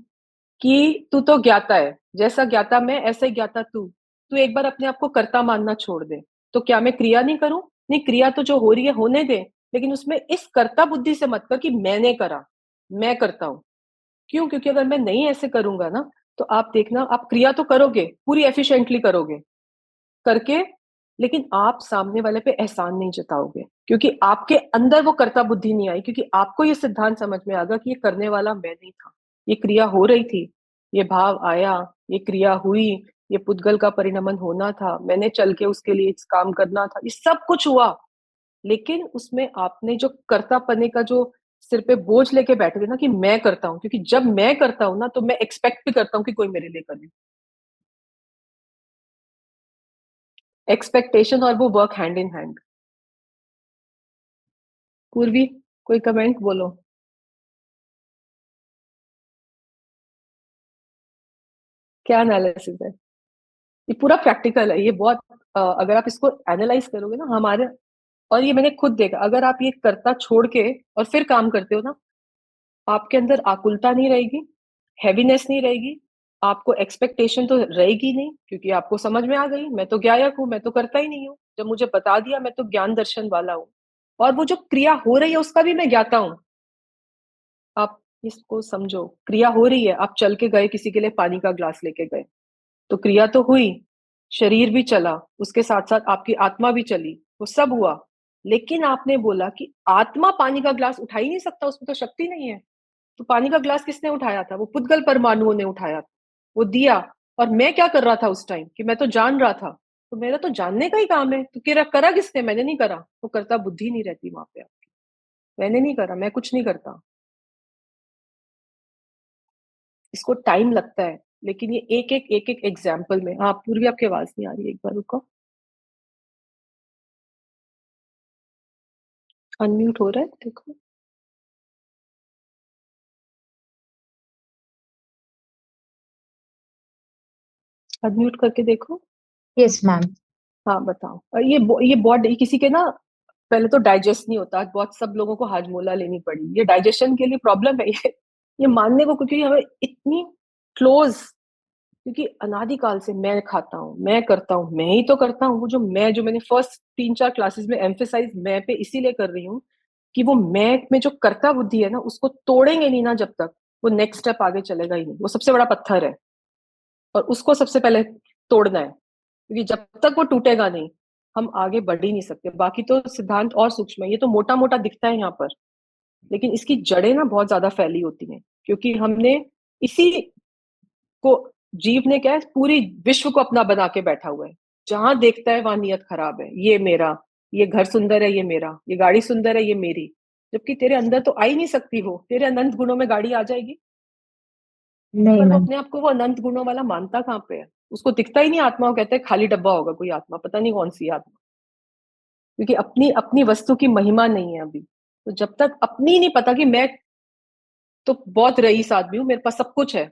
कि तू तो ज्ञाता है, जैसा ज्ञाता मैं ऐसा ही ज्ञाता तू एक बार अपने आप को कर्ता मानना छोड़ दे। तो क्या मैं क्रिया नहीं करूं? नहीं, क्रिया तो जो हो रही है होने दे, लेकिन उसमें इस कर्ता बुद्धि से मत कर कि मैंने करा, मैं करता हूं। क्यों? क्योंकि अगर मैं नहीं ऐसे करूंगा ना, तो आप देखना, आप क्रिया तो करोगे, पूरी एफिशिएंटली करोगे करके, लेकिन आप सामने वाले पे एहसान नहीं जताओगे, क्योंकि आपके अंदर वो कर्ता बुद्धि नहीं आई। क्योंकि आपको ये सिद्धांत समझ में आ गया कि ये करने वाला मैं नहीं था, ये क्रिया हो रही थी, ये भाव आया, ये क्रिया हुई, ये पुद्गल का परिणमन होना था, मैंने चल के उसके लिए इस काम करना था, ये सब कुछ हुआ। लेकिन उसमें आपने जो कर्तापने का जो सिर पे बोझ लेके बैठे थे ना कि मैं करता हूँ, क्योंकि जब मैं करता हूँ ना तो मैं एक्सपेक्ट भी करता हूँ कि कोई मेरे लिए करे। एक्सपेक्टेशन और वो वर्क हैंड इन हैंड। पूर्वी, कोई कमेंट बोलो। क्या एनालिसिस है? ये पूरा प्रैक्टिकल है, ये बहुत अगर आप इसको एनालाइज करोगे ना हमारे, और ये मैंने खुद देखा, अगर आप ये करता छोड़ के और फिर काम करते हो ना, आपके अंदर आकुलता नहीं रहेगी, हैवीनेस नहीं रहेगी, आपको एक्सपेक्टेशन तो रहेगी नहीं, क्योंकि आपको समझ में आ गई मैं तो ज्ञायक हूं, मैं तो करता ही नहीं हूँ, जब मुझे बता दिया मैं तो ज्ञान दर्शन वाला हूँ। और वो जो क्रिया हो रही है उसका भी मैं ज्ञाता हूँ। आप इसको समझो, क्रिया हो रही है, आप चल के गए, किसी के लिए पानी का ग्लास लेके गए, तो क्रिया तो हुई, शरीर भी चला, उसके साथ साथ आपकी आत्मा भी चली, वो सब हुआ। लेकिन आपने बोला कि आत्मा पानी का ग्लास उठा ही नहीं सकता, उसमें तो शक्ति नहीं है। तो पानी का ग्लास किसने उठाया था? वो पुद्गल परमाणुओं ने उठाया था, वो दिया। और मैं क्या कर रहा था उस टाइम कि मैं तो जान रहा था, तो मेरा तो जानने का ही काम है। तो करा किसने? मैंने नहीं करा। तो करता बुद्धि नहीं रहती वहां पे आपकी। मैंने नहीं करा, मैं कुछ नहीं करता। इसको टाइम लगता है, लेकिन ये एक एक एग्जाम्पल में। हाँ पूर्वी, आपकी आवाज नहीं आ रही है, एक बार रुको। अनम्यूट हो रहा है, देखो। अनम्यूट करके देखो। Yes ma'am. हाँ बताओ। और ये बॉडी किसी के ना, पहले तो डाइजेस्ट नहीं होता, बहुत सब लोगों को हाजमोला लेनी पड़ी, ये डाइजेशन के लिए प्रॉब्लम है ये मानने को, क्योंकि हमें इतनी क्लोज, क्योंकि अनादिकाल से मैं खाता हूँ, मैं करता हूँ, मैं ही तो करता हूँ। वो जो मैंने फर्स्ट 3-4 क्लासेस में एम्फेसाइज मैं पे इसीलिए कर रही हूँ कि वो मैं में जो कर्ता बुद्धि है ना, उसको तोड़ेंगे नहीं ना जब तक, वो नेक्स्ट स्टेप आगे चलेगा ही नहीं। वो सबसे बड़ा पत्थर है, और उसको सबसे पहले तोड़ना है, क्योंकि जब तक वो टूटेगा नहीं, हम आगे बढ़ ही नहीं सकते। बाकी तो सिद्धांत और सूक्ष्म है, ये तो मोटा मोटा दिखता है यहाँ पर, लेकिन इसकी जड़ें ना बहुत ज्यादा फैली होती हैं, क्योंकि हमने इसी को, जीव ने क्या है, पूरी विश्व को अपना बना के बैठा हुआ है। जहां देखता है वहां नियत खराब है, ये मेरा, ये घर सुंदर है, ये मेरा, ये गाड़ी सुंदर है, ये मेरी। जबकि तेरे अंदर तो आ ही नहीं सकती, हो तेरे अनंत गुणों में गाड़ी आ जाएगी। नहीं पर वो मैम। अपने आप को वो अनंत गुणों वाला मानता कहाँ पे है? उसको दिखता ही नहीं आत्मा, वो कहते हैं खाली डब्बा होगा कोई आत्मा, पता नहीं कौन सी आत्मा। क्योंकि अपनी अपनी वस्तु की महिमा नहीं है अभी। तो जब तक अपनी नहीं पता कि मैं तो बहुत रईस आदमी हूँ, मेरे पास सब कुछ है,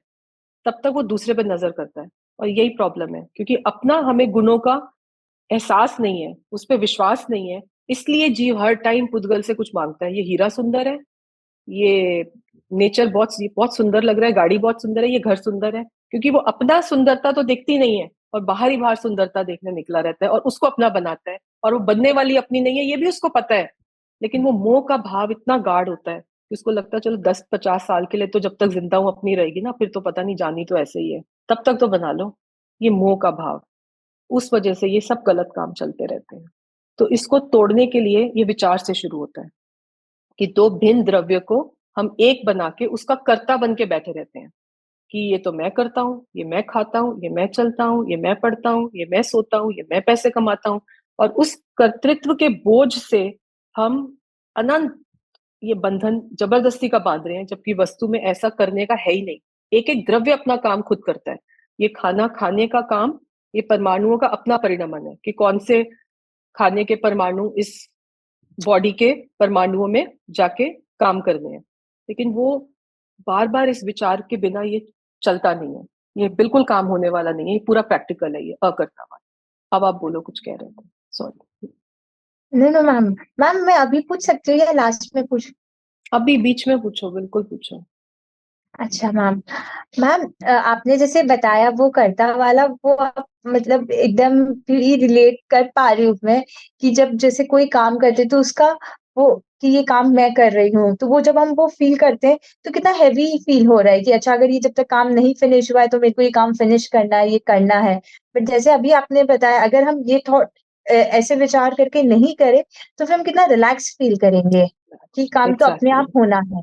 तब तक वो दूसरे पे नजर करता है। और यही प्रॉब्लम है, क्योंकि अपना हमें गुणों का एहसास नहीं है, उस पर विश्वास नहीं है। इसलिए जीव हर टाइम पुद्गल से कुछ मांगता है। ये हीरा सुंदर है, ये नेचर बहुत बहुत सुंदर लग रहा है, गाड़ी बहुत सुंदर है, ये घर सुंदर है, क्योंकि वो अपना सुंदरता तो देखती नहीं है, और बाहर ही बाहर सुंदरता देखने निकला रहता है, और उसको अपना बनाता है। और वो बनने वाली अपनी नहीं है, ये भी उसको पता है। लेकिन वो मोह का भाव इतना गाढ़ होता है कि उसको लगता है चलो 10-50 साल के लिए तो जब तक जिंदा हूं अपनी रहेगी ना, फिर तो पता नहीं, जानी तो ऐसे ही है, तब तक तो बना लो। ये मोह का भाव, उस वजह से ये सब गलत काम चलते रहते हैं। तो इसको तोड़ने के लिए ये विचार से शुरू होता है कि दो भिन्न द्रव्य को हम एक बना के उसका कर्ता बन के बैठे रहते हैं, कि ये तो मैं करता हूँ, ये मैं खाता हूँ, ये मैं चलता हूँ, ये मैं पढ़ता हूँ, ये मैं सोता हूँ, ये मैं पैसे कमाता हूँ। और उस कर्तृत्व के बोझ से हम अनंत ये बंधन जबरदस्ती का बांध रहे हैं, जबकि वस्तु में ऐसा करने का है ही नहीं। एक एक द्रव्य अपना काम खुद करता है। ये खाना खाने का काम, ये परमाणुओं का अपना परिणमन है, कि कौन से खाने के परमाणु इस बॉडी के परमाणुओं में जाके काम करने हैं। लेकिन वो बार बार इस विचार के बिना ये चलता नहीं है, ये बिल्कुल काम होने वाला नहीं है, ये पूरा प्रैक्टिकल है, ये अकर्ता वाला। अब आप बोलो, कुछ कह रहे थे, sorry. No no ma'am. Ma'am मैं अभी पूछ सकती हूँ या लास्ट में पूछ? अभी बीच में पूछो, बिल्कुल पूछो। अच्छा मैम। मैम आपने जैसे बताया वो कर्ता वाला, वो आप मतलब एकदम ही रिलेट कर पा रही हूँ मैं, कि जब जैसे कोई काम करते तो उसका वो, कि ये काम मैं कर रही हूँ, तो वो जब हम वो फील करते हैं तो कितना हैवी फील हो रहा है कि अच्छा अगर ये जब तक काम नहीं फिनिश हुआ है तो मेरे को ये काम फिनिश करना है, ये करना है। बट जैसे अभी आपने बताया, अगर हम ये थॉट ऐसे विचार करके नहीं करें तो फिर हम कितना रिलैक्स फील करेंगे कि काम तो अपने एग्जैक्टली, आप होना है,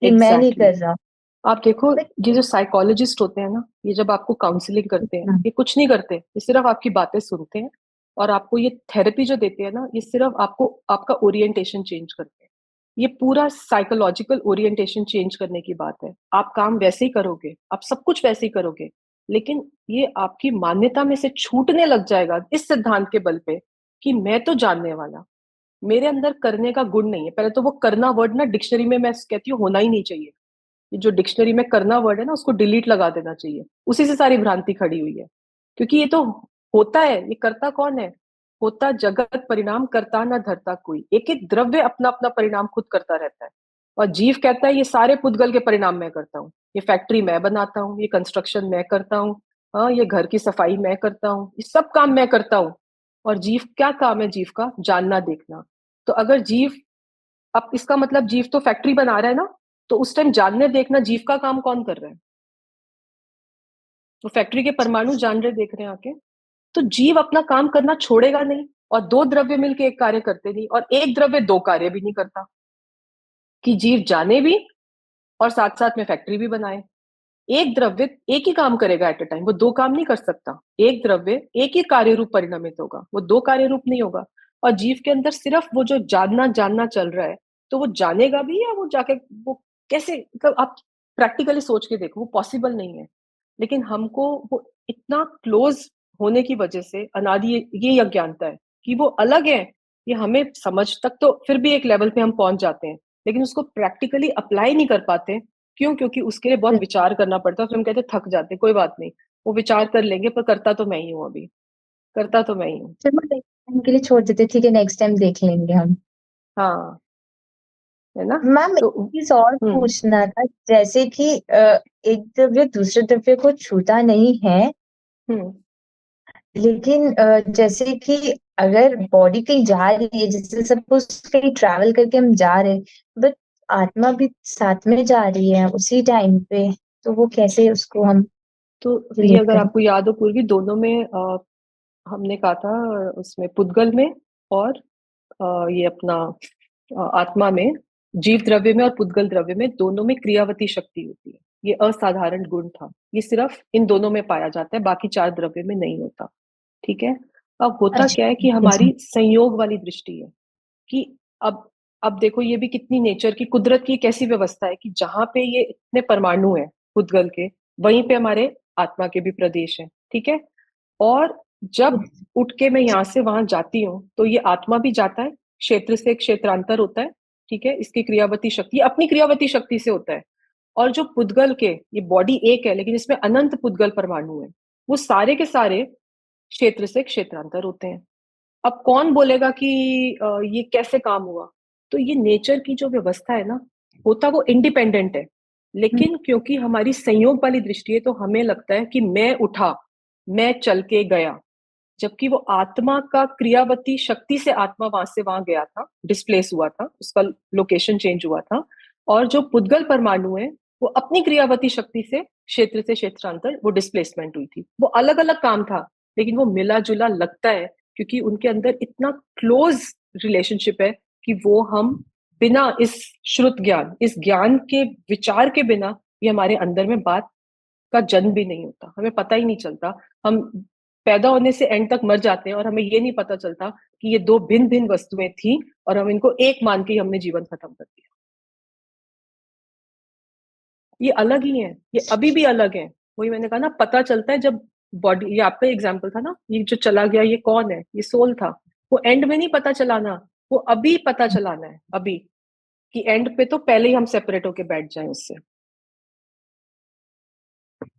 ये मैं नहीं एग्जैक्टली। कर रहा। आप देखो, Like, ये जो साइकोलॉजिस्ट होते हैं ना, ये जब आपको काउंसलिंग करते हैं, हाँ, ये कुछ नहीं करते, ये सिर्फ आपकी बातें सुनते हैं। और आपको ये थेरेपी जो देते हैं ना, ये सिर्फ आपको आपका ओरिएंटेशन चेंज करते हैं। ये पूरा साइकोलॉजिकल ओरिएंटेशन चेंज करने की बात है। आप काम वैसे ही करोगे, आप सब कुछ वैसे ही करोगे, लेकिन ये आपकी मान्यता में से छूटने लग जाएगा इस सिद्धांत के बल पे कि मैं तो जानने वाला, मेरे अंदर करने का गुण नहीं है। पहले तो वो करना वर्ड ना डिक्शनरी में मैं कहती हूँ होना ही नहीं चाहिए। ये जो डिक्शनरी में करना वर्ड है ना, उसको डिलीट लगा देना चाहिए। उसी से सारी भ्रांति खड़ी हुई है, क्योंकि ये तो होता है, ये करता कौन है? होता जगत परिणाम करता ना धरता कोई। एक एक द्रव्य अपना अपना परिणाम खुद करता रहता है। और जीव कहता है ये सारे पुद्गल के परिणाम मैं करता हूँ, ये फैक्ट्री मैं बनाता हूँ, ये कंस्ट्रक्शन मैं करता हूँ, हाँ ये घर की सफाई मैं करता हूँ, ये सब काम मैं करता हूँ। और जीव क्या काम है जीव का? जानना देखना। तो अगर जीव, अब इसका मतलब जीव तो फैक्ट्री बना रहा है ना, तो उस टाइम जानने देखना जीव का काम कौन कर रहा है? तो फैक्ट्री के परमाणु जान रहे देख रहे हैं आके। तो जीव अपना काम करना छोड़ेगा नहीं, और दो द्रव्य मिलके एक कार्य करते नहीं, और एक द्रव्य दो कार्य भी नहीं करता, कि जीव जाने भी और साथ साथ में फैक्ट्री भी बनाए। एक द्रव्य एक ही काम करेगा एट अ टाइम, वो दो काम नहीं कर सकता। एक द्रव्य एक ही कार्य रूप परिणमित होगा, वो दो कार्य रूप नहीं होगा। और जीव के अंदर सिर्फ वो जो जानना जानना चल रहा है, तो वो जानेगा भी या वो जाके वो कैसे, मतलब आप प्रैक्टिकली सोच के देखो, वो पॉसिबल नहीं है। लेकिन हमको वो इतना क्लोज होने की वजह से अनादि ये अज्ञानता है कि वो अलग है। ये हमें समझ तक तो फिर भी एक लेवल पे हम पहुंच जाते हैं, लेकिन उसको प्रैक्टिकली अप्लाई नहीं कर पाते। क्यों? क्योंकि उसके लिए बहुत विचार करना पड़ता है, फिर हम कहते हैं थक जाते हैं। कोई बात नहीं, वो विचार कर लेंगे, पर करता तो मैं ही हूँ अभी, करता तो मैं ही हूँ। चलो नेक्स्ट टाइम के लिए छोड़ देते, ठीक है, नेक्स्ट टाइम देख लेंगे हम। हाँ, है ना? मैम एक तो चीज और हम्म पूछना था, जैसे कि एक द्रव्य दूसरे द्रव्य को छूता नहीं है, हम्म लेकिन जैसे कि अगर बॉडी कहीं जा रही है, जैसे सपोज कहीं ट्रैवल करके हम जा रहे हैं, बट आत्मा भी साथ में जा रही है उसी टाइम पे, तो वो कैसे उसको हम तो ये रिलेट अगर करें? आपको याद हो पूर्वी, दोनों में हमने कहा था, उसमें पुद्गल में और ये अपना आत्मा में, जीव द्रव्य में और पुद्गल द्रव्य में, दोनों में क्रियावती शक्ति होती है। ये असाधारण गुण था, ये सिर्फ इन दोनों में पाया जाता है, बाकी चार द्रव्य में नहीं होता। ठीक है। अब होता क्या है अच्छा, कि yes, हमारी संयोग वाली दृष्टि है कि अब अब देखो ये भी कितनी नेचर की, कुदरत की कैसी व्यवस्था है कि जहां पे ये इतने परमाणु हैं पुद्गल के, वहीं पे हमारे आत्मा के भी प्रदेश हैं। ठीक है। और जब yes, उठ के मैं यहाँ से वहां जाती हूँ, तो ये आत्मा भी जाता है, क्षेत्र से क्षेत्रांतर होता है। ठीक है। इसकी क्रियावती शक्ति अपनी क्रियावती शक्ति से होता है। और जो पुद्गल के, ये बॉडी एक है लेकिन इसमें अनंत पुद्गल परमाणु है, वो सारे के सारे क्षेत्र से क्षेत्रांतर होते हैं। अब कौन बोलेगा कि ये कैसे काम हुआ? तो ये नेचर की जो व्यवस्था है ना, होता वो इंडिपेंडेंट है, लेकिन क्योंकि हमारी संयोग वाली दृष्टि है, तो हमें लगता है कि मैं उठा, मैं चल के गया, जबकि वो आत्मा का क्रियावती शक्ति से आत्मा वहां से वहां गया था, डिस्प्लेस हुआ था, उसका लोकेशन चेंज हुआ था। और जो पुद्गल परमाणु है, वो अपनी क्रियावती शक्ति से क्षेत्रांतर वो डिस्प्लेसमेंट हुई थी। वो अलग अलग काम था, लेकिन वो मिला जुला लगता है, क्योंकि उनके अंदर इतना क्लोज रिलेशनशिप है कि वो हम बिना इस श्रुत ज्ञान, इस ज्ञान के विचार के बिना, ये हमारे अंदर में बात का जन्म भी नहीं होता, हमें पता ही नहीं चलता। हम पैदा होने से एंड तक मर जाते हैं और हमें ये नहीं पता चलता कि ये दो भिन्न भिन्न वस्तुएं थी, और हम इनको एक मान के ही हमने जीवन खत्म कर दिया। ये अलग ही है, ये अभी भी अलग है। वही मैंने कहा ना, पता चलता है जब बॉडी, ये आपका एग्जाम्पल था ना, ये जो चला गया ये कौन है, ये सोल था। वो एंड में नहीं पता चलाना, वो अभी पता चलाना है अभी, कि एंड पे तो पहले ही हम सेपरेट होके बैठ जाए उससे,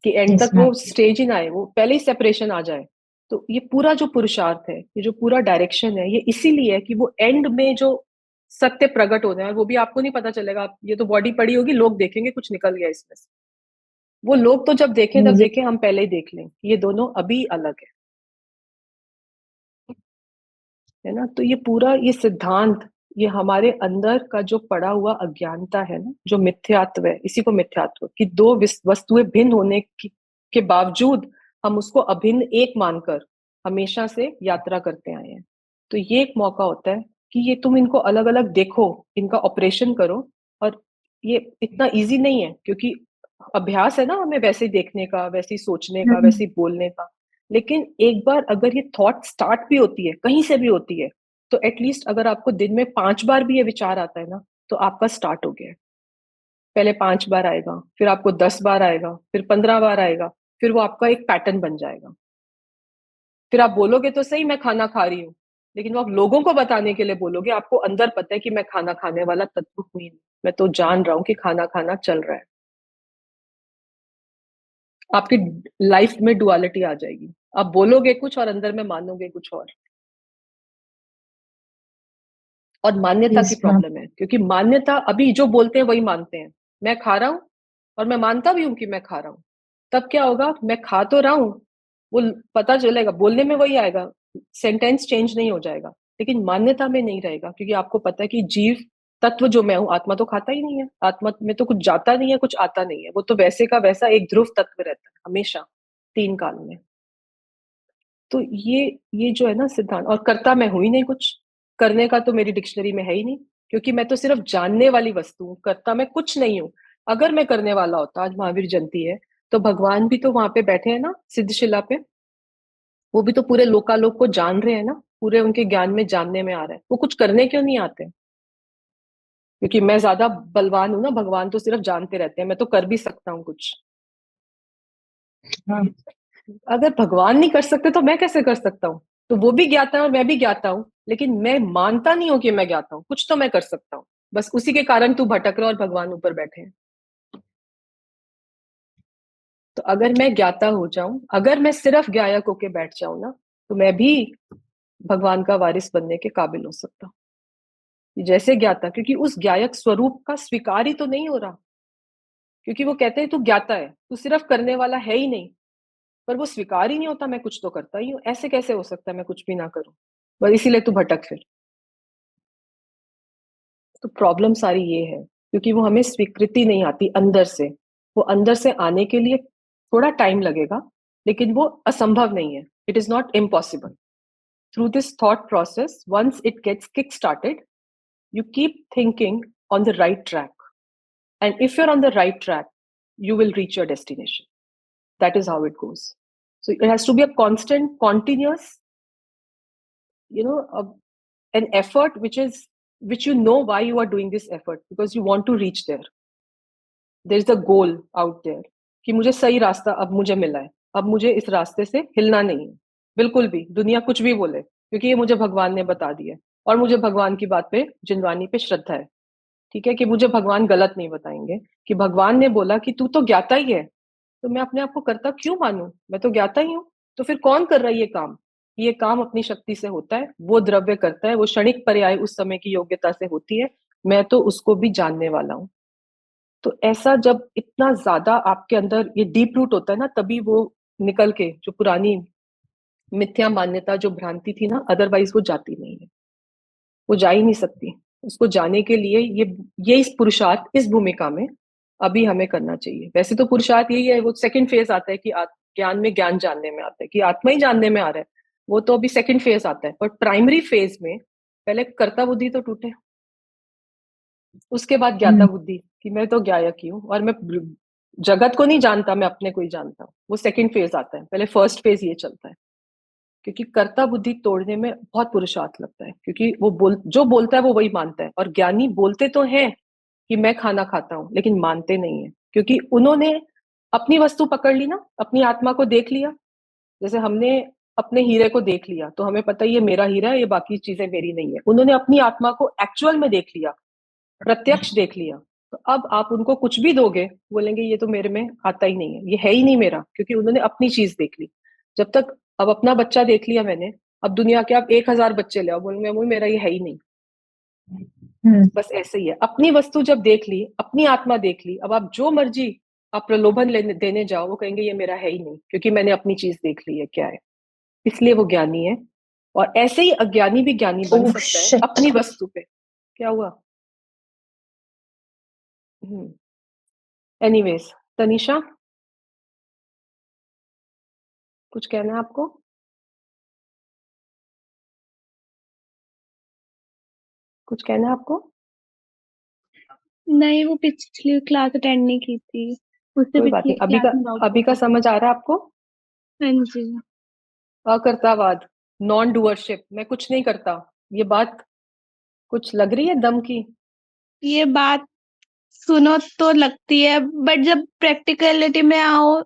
कि एंड तक मैम, वो स्टेज ही ना आए, वो पहले ही सेपरेशन आ जाए। तो ये पूरा जो पुरुषार्थ है, ये जो पूरा डायरेक्शन है, ये इसीलिए है कि वो एंड में जो सत्य प्रकट होना है, वो भी आपको नहीं पता चलेगा। ये तो बॉडी पड़ी होगी, लोग देखेंगे कुछ निकल गया इसमें से। वो लोग तो जब देखें तब ये देखें, हम पहले ही देख लें, ये दोनों अभी अलग है ना? तो ये पूरा ये सिद्धांत, ये हमारे अंदर का जो पड़ा हुआ अज्ञानता है ना, जो मिथ्यात्व है, इसी को मिथ्यात्व, कि दो वस्तुएं भिन्न होने के बावजूद हम उसको अभिन्न एक मानकर हमेशा से यात्रा करते आए हैं। तो ये एक मौका होता है कि ये तुम इनको अलग अलग देखो, इनका ऑपरेशन करो। और ये इतना इजी नहीं है, क्योंकि अभ्यास है ना हमें वैसे ही देखने का, वैसे ही सोचने का, वैसे ही बोलने का। लेकिन एक बार अगर ये थॉट स्टार्ट भी होती है, कहीं से भी होती है, तो एटलीस्ट अगर आपको दिन में 5 बार भी ये विचार आता है ना, तो आपका स्टार्ट हो गया है। पहले 5 बार आएगा, फिर आपको 10 बार आएगा, फिर 15 बार आएगा, फिर वो आपका एक पैटर्न बन जाएगा। फिर आप बोलोगे तो सही मैं खाना खा रही हूँ, लेकिन वो आप लोगों को बताने के लिए बोलोगे, आपको अंदर पता है कि मैं खाना खाने वाला तत्व हुई नहीं, मैं तो जान रहा हूँ कि खाना खाना चल रहा है। आपकी लाइफ में डुअलिटी आ जाएगी, आप बोलोगे कुछ और अंदर में मानोगे कुछ और। और मान्यता की यस मैम। प्रॉब्लम है, क्योंकि मान्यता अभी जो बोलते हैं वही मानते हैं। मैं खा रहा हूँ और मैं मानता भी हूँ कि मैं खा रहा हूँ, तब क्या होगा, मैं खा तो रहा हूँ, वो पता चलेगा, बोलने में वही आएगा, सेंटेंस चेंज नहीं हो जाएगा, लेकिन मान्यता में नहीं रहेगा, क्योंकि आपको पता है कि जीव तत्व जो मैं हूँ, आत्मा तो खाता ही नहीं है, आत्मा में तो कुछ जाता नहीं है, कुछ आता नहीं है, वो तो वैसे का वैसा एक ध्रुव तत्व रहता है हमेशा, तीन काल में। तो ये जो है ना सिद्धांत, और करता मैं हूं ही नहीं कुछ, करने का तो मेरी डिक्शनरी में है ही नहीं, क्योंकि मैं तो सिर्फ जानने वाली वस्तु हूँ, करता मैं कुछ नहीं हूँ। अगर मैं करने वाला होता, आज महावीर जयंती है, तो भगवान भी तो वहां पे बैठे हैं ना सिद्धशिला पे, वो भी तो पूरे लोकालोक को जान रहे हैं ना, पूरे उनके ज्ञान में जानने में आ रहा है, वो कुछ करने क्यों नहीं आते? क्योंकि मैं ज्यादा बलवान हूं ना, भगवान तो सिर्फ जानते रहते हैं, मैं तो कर भी सकता हूँ कुछ। हाँ। अगर भगवान नहीं कर सकते तो मैं कैसे कर सकता हूँ? तो वो भी ज्ञाता है और मैं भी ज्ञाता हूँ, लेकिन मैं मानता नहीं हूँ कि मैं ज्ञाता हूँ, कुछ तो मैं कर सकता हूँ, बस उसी के कारण तू भटक रहा है और भगवान ऊपर बैठे हैं। तो अगर मैं ज्ञाता हो जाऊं, अगर मैं सिर्फ ज्ञायक होके बैठ जाऊं ना, तो मैं भी भगवान का वारिस बनने के काबिल हो सकता हूँ, जैसे ज्ञाता, क्योंकि उस ज्ञायक स्वरूप का स्वीकार ही तो नहीं हो रहा, क्योंकि वो कहते हैं तू ज्ञाता है, तू सिर्फ करने वाला है ही नहीं, पर वो स्वीकार ही नहीं होता, मैं कुछ तो करता ही हूँ, ऐसे कैसे हो सकता है मैं कुछ भी ना करूं, बस इसीलिए तू भटक फिर। तो प्रॉब्लम सारी ये है, क्योंकि वो हमें स्वीकृति नहीं आती अंदर से, वो अंदर से आने के लिए थोड़ा टाइम लगेगा, लेकिन वो असंभव नहीं है, it is not impossible. Through this thought process, once it gets kick started, you keep thinking on the right track, and if you're on the right track, you will reach your destination. That is how it goes. So it has to be a constant, continuous, you know, an effort which you know why you are doing this effort, because you want to reach there. There is a goal out there कि मुझे सही रास्ता अब मुझे मिला है, अब मुझे इस रास्ते से हिलना नहीं है बिल्कुल भी, दुनिया कुछ भी बोले, क्योंकि ये मुझे भगवान ने बता दिया, और मुझे भगवान की बात पे, जिनवानी पे श्रद्धा है। ठीक है कि मुझे भगवान गलत नहीं बताएंगे, कि भगवान ने बोला कि तू तो ज्ञाता ही है, तो मैं अपने आप को करता क्यों मानूं, मैं तो ज्ञाता ही हूँ। तो फिर कौन कर रहा है ये काम? ये काम अपनी शक्ति से होता है, वो द्रव्य करता है, वो क्षणिक पर्याय उस समय की योग्यता से होती है, मैं तो उसको भी जानने वाला हूँ। तो ऐसा जब इतना ज्यादा आपके अंदर ये डीप रूट होता है ना, तभी वो निकल के, जो पुरानी मिथ्या मान्यता, जो भ्रांति थी ना, अदरवाइज वो जाती नहीं है, वो जा ही नहीं सकती। उसको जाने के लिए ये इस पुरुषार्थ, इस भूमिका में अभी हमें करना चाहिए। वैसे तो पुरुषार्थ यही है, वो सेकंड फेज आता है कि ज्ञान में ज्ञान जानने में आता है, कि आत्मा ही जानने में आ रहा है, वो तो अभी सेकंड फेज आता है, पर प्राइमरी फेज में पहले कर्ता बुद्धि तो टूटे, उसके बाद ज्ञाता हम्म। बुद्धि, कि मैं तो ज्ञायक ही हूँ और मैं जगत को नहीं जानता, मैं अपने को ही जानता हूँ, वो सेकंड फेज आता है, पहले फर्स्ट फेज ये चलता है। क्योंकि कर्ता बुद्धि तोड़ने में बहुत पुरुषार्थ लगता है, क्योंकि वो जो बोलता है वो वही मानता है, और ज्ञानी बोलते तो हैं कि मैं खाना खाता हूं, लेकिन मानते नहीं है, क्योंकि उन्होंने अपनी वस्तु पकड़ ली ना, अपनी आत्मा को देख लिया। जैसे हमने अपने हीरे को देख लिया, तो हमें पता है ये मेरा हीरा है, ये बाकी चीजें मेरी नहीं है। उन्होंने अपनी आत्मा को एक्चुअल में देख लिया, प्रत्यक्ष देख लिया, तो अब आप उनको कुछ भी दोगे, बोलेंगे ये तो मेरे में आता ही नहीं है, ये है ही नहीं मेरा, क्योंकि उन्होंने अपनी चीज देख ली। जब तक, अब अपना बच्चा देख लिया मैंने, अब दुनिया के आप 1,000 बच्चे ले आओ, बोलेंगे वो मेरा, ये है ही नहीं। हम्म। बस ऐसे ही है, अपनी वस्तु जब देख ली, अपनी आत्मा देख ली, अब आप जो मर्जी आप प्रलोभन लेने देने जाओ, वो कहेंगे ये मेरा है ही नहीं, क्योंकि मैंने अपनी चीज देख ली है क्या है। इसलिए वो ज्ञानी है। और ऐसे ही अज्ञानी भी ज्ञानी बन ओह सकता है शिट। अपनी वस्तु पे। क्या हुआ? एनीवेज, तनिषा, कुछ कहना है आपको? कुछ कहना है आपको? नहीं, वो पिछली क्लास अटेंड नहीं की थी, उससे कोई बात पिछली नहीं, अभी का, क्लास में डाउट अभी का था। समझ आ रहा है आपको? हाँ जी। अकर्तावाद, नॉन डूअरशिप, मैं कुछ नहीं करता, ये बात कुछ लग रही है दम की? ये बात सुनो तो लगती है, बट जब प्रैक्टिकलिटी में आओ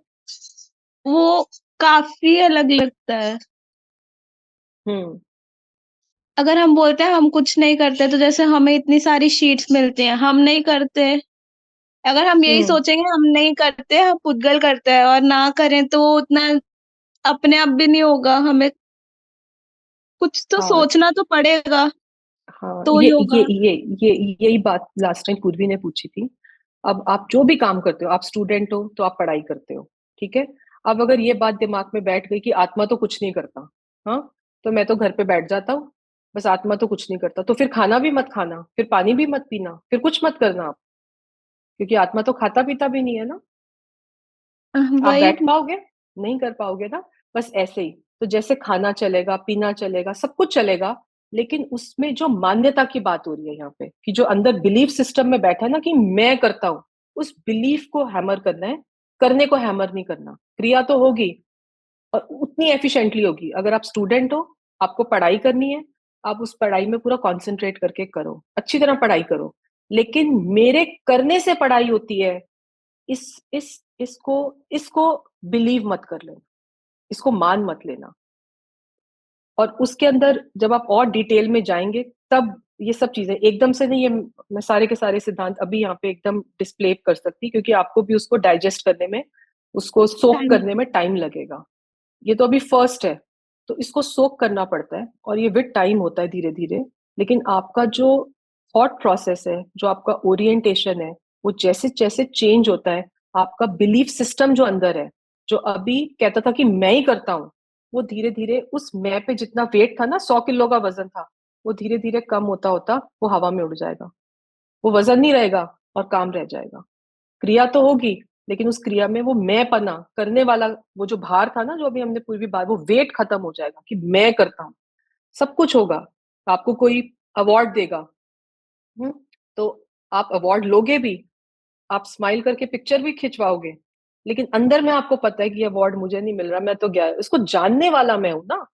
वो काफी अलग लगता है। हम्म। अगर हम बोलते हैं हम कुछ नहीं करते, तो जैसे हमें इतनी सारी शीट्स मिलती हैं, हम नहीं करते। अगर हम यही हम्म। सोचेंगे हम नहीं करते, हम पुद्गल करते हैं और ना करें, तो वो उतना अपने आप भी नहीं होगा। हमें कुछ तो हाँ, सोचना तो पड़ेगा। हाँ, तो योगा। यही बात लास्ट टाइम पूर्वी ने पूछी थी। अब आप जो भी काम करते हो, आप स्टूडेंट हो तो आप पढ़ाई करते हो, ठीक है। अब अगर ये बात दिमाग में बैठ गई कि आत्मा तो कुछ नहीं करता, हाँ, तो मैं तो घर पे बैठ जाता हूँ, बस आत्मा तो कुछ नहीं करता, तो फिर खाना भी मत खाना, फिर पानी भी मत पीना, फिर कुछ मत करना आप, क्योंकि आत्मा तो खाता पीता भी नहीं है ना। आप वही। बैठ पाओगे? नहीं कर पाओगे ना। बस ऐसे ही, तो जैसे खाना चलेगा, पीना चलेगा, सब कुछ चलेगा, लेकिन उसमें जो मान्यता की बात हो रही है यहाँ पे, कि जो अंदर बिलीफ सिस्टम में बैठा है ना कि मैं करता हूँ, उस बिलीफ को हैमर करना है, करने को हैमर नहीं करना। क्रिया तो होगी, और उतनी एफिशिएंटली होगी। अगर आप स्टूडेंट हो, आपको पढ़ाई करनी है, आप उस पढ़ाई में पूरा कंसंट्रेट करके करो, अच्छी तरह पढ़ाई करो। लेकिन मेरे करने से पढ़ाई होती है, इसको बिलीव मत कर लेना, इसको मान मत लेना। और उसके अंदर जब आप और डिटेल में जाएंगे, तब ये सब चीजें एकदम से नहीं, ये मैं सारे के सारे सिद्धांत अभी यहाँ पे एकदम डिस्प्ले कर सकती, क्योंकि आपको भी उसको डाइजेस्ट करने में, उसको सोक टाइम। करने में टाइम लगेगा। ये तो अभी फर्स्ट है, तो इसको सोक करना पड़ता है, और ये विद टाइम होता है, धीरे धीरे। लेकिन आपका जो थॉट प्रोसेस है, जो आपका ओरिएंटेशन है, वो जैसे जैसे चेंज होता है, आपका बिलीफ सिस्टम जो अंदर है, जो अभी कहता था कि मैं ही करता हूँ, वो धीरे धीरे उस मैं पे जितना वेट था ना, 100 किलो का वजन था, वो धीरे धीरे कम होता होता वो हवा में उड़ जाएगा। वो वजन नहीं रहेगा, और काम रह जाएगा। क्रिया तो होगी, लेकिन उस क्रिया में वो मैं पना करने वाला, वो जो भार था ना, जो अभी हमने पूरी बात, वो वेट खत्म हो जाएगा कि मैं करता हूँ। सब कुछ होगा, आपको कोई अवार्ड देगा, हम्म, तो आप अवार्ड लोगे भी, आप स्माइल करके पिक्चर भी खिंचवाओगे, लेकिन अंदर में आपको पता है कि अवार्ड मुझे नहीं मिल रहा, मैं तो गया, उसको जानने वाला मैं हूं ना।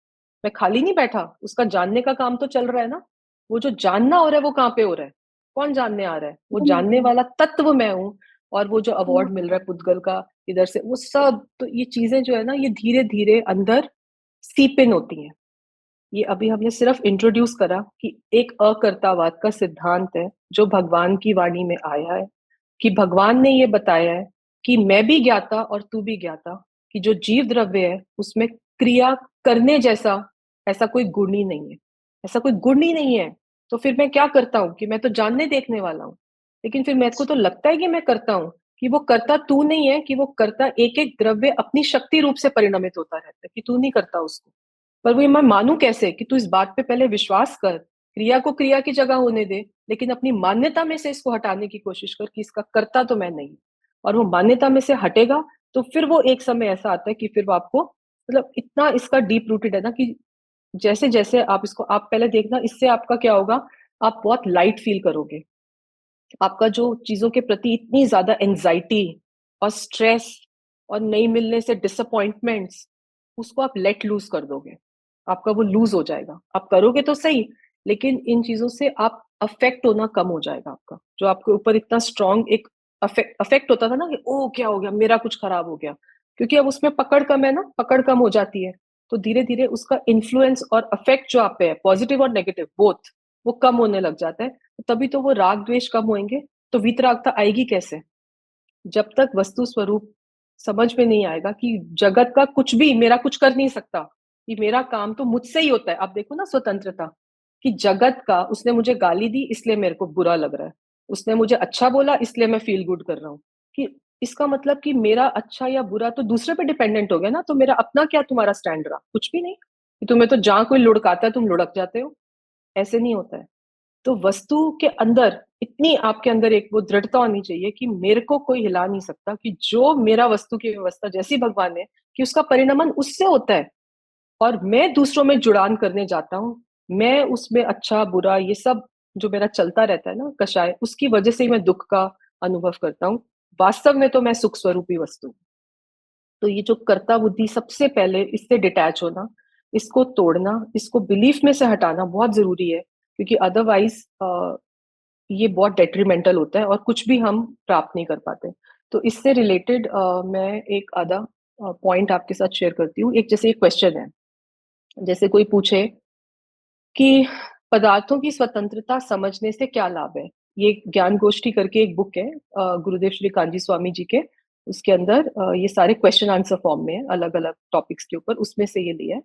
मैं खाली नहीं बैठा, उसका जानने का काम तो चल रहा है ना। वो जो जानना हो रहा है, वो कहाँ पे हो रहा है? कौन जानने आ रहा है? वो जानने वाला तत्व मैं हूँ। और वो जो अवार्ड मिल रहा है पुद्गल का इधर से, वो सब, तो ये चीजें जो है ना, ये धीरे धीरे अंदर सीप इन होती हैं। ये अभी हमने सिर्फ इंट्रोड्यूस करा कि एक अकर्तावाद का सिद्धांत है, जो भगवान की वाणी में आया है, कि भगवान ने ये बताया है कि मैं भी ज्ञाता और तू भी ज्ञाता, कि जो जीव द्रव्य है उसमें क्रिया करने जैसा ऐसा कोई गुण ही नहीं है, ऐसा कोई गुण ही नहीं है। तो फिर मैं क्या करता हूँ कि मैं तो जानने देखने वाला हूँ, लेकिन फिर मेरे को तो लगता है कि मैं करता हूँ, कि वो करता तू नहीं है, कि वो करता एक एक द्रव्य अपनी शक्ति रूप से परिणमित होता रहता है, कि तू नहीं करता उसको। पर वो मैं मानू कैसे? कि तू इस बात पे पहले विश्वास कर, क्रिया को क्रिया की जगह होने दे, लेकिन अपनी मान्यता में से इसको हटाने की कोशिश कर कि इसका करता तो मैं नहीं। और वो मान्यता में से हटेगा, तो फिर वो एक समय ऐसा आता है कि फिर वो आपको, मतलब इतना इसका डीप रूटेड है ना, कि जैसे जैसे आप इसको, आप पहले देखना, इससे आपका क्या होगा, आप बहुत लाइट फील करोगे। आपका जो चीजों के प्रति इतनी ज्यादा एंजाइटी और स्ट्रेस और नहीं मिलने से डिसअपॉइंटमेंट्स, उसको आप लेट लूज कर दोगे। आपका वो लूज हो जाएगा, आप करोगे तो सही, लेकिन इन चीजों से आप अफेक्ट होना कम हो जाएगा। आपका जो आपके ऊपर इतना स्ट्रांग एक अफेक्ट होता था ना, कि ओ क्या हो गया, मेरा कुछ खराब हो गया, क्योंकि अब उसमें पकड़ कम है ना, पकड़ कम हो जाती है। तो धीरे धीरे उसका इन्फ्लुएंस और अफेक्ट जो आप पे है, पॉजिटिव और नेगेटिव बोथ, वो कम होने लग जाता है। तभी तो वो राग द्वेष कम होंगे, तो वीतरागता आएगी कैसे? जब तक वस्तु स्वरूप समझ में नहीं आएगा कि जगत का कुछ भी मेरा कुछ कर नहीं सकता, कि मेरा काम तो मुझसे ही होता है। आप देखो ना स्वतंत्रता, कि जगत का, उसने मुझे गाली दी इसलिए मेरे को बुरा लग रहा है, उसने मुझे अच्छा बोला इसलिए मैं फील गुड कर रहा हूँ, कि इसका मतलब कि मेरा अच्छा या बुरा तो दूसरे पे डिपेंडेंट हो गया ना। तो मेरा अपना क्या, तुम्हारा स्टैंड रहा? कुछ भी नहीं, कि तुम्हें तो जहां कोई लुढ़काता है तुम लुढ़क जाते हो। ऐसे नहीं होता है। तो वस्तु के अंदर इतनी आपके अंदर एक वो दृढ़ता होनी चाहिए कि मेरे को कोई हिला नहीं सकता, कि जो मेरा वस्तु की व्यवस्था जैसी भगवान ने, कि उसका परिणमन उससे होता है, और मैं दूसरों में जुड़ान करने जाता हूँ। मैं उसमें अच्छा बुरा ये सब जो मेरा चलता रहता है ना कषाय, उसकी वजह से ही मैं दुख का अनुभव करता हूँ। वास्तव में तो मैं सुख स्वरूपी वस्तु हूँ। तो ये जो कर्ता बुद्धि, सबसे पहले इससे डिटैच होना, इसको तोड़ना, इसको बिलीफ में से हटाना बहुत जरूरी है, क्योंकि अदरवाइज ये बहुत डेट्रीमेंटल होता है, और कुछ भी हम प्राप्त नहीं कर पाते। तो इससे रिलेटेड मैं एक आधा पॉइंट आपके साथ शेयर करती हूँ। एक जैसे एक क्वेश्चन है, जैसे कोई पूछे कि पदार्थों की स्वतंत्रता समझने से क्या लाभ है। ये ज्ञान गोष्ठी करके एक बुक है, गुरुदेव श्री कांजी स्वामी जी के। उसके अंदर ये सारे क्वेश्चन आंसर फॉर्म में है, अलग अलग टॉपिक्स के ऊपर। उसमें से ये लिया है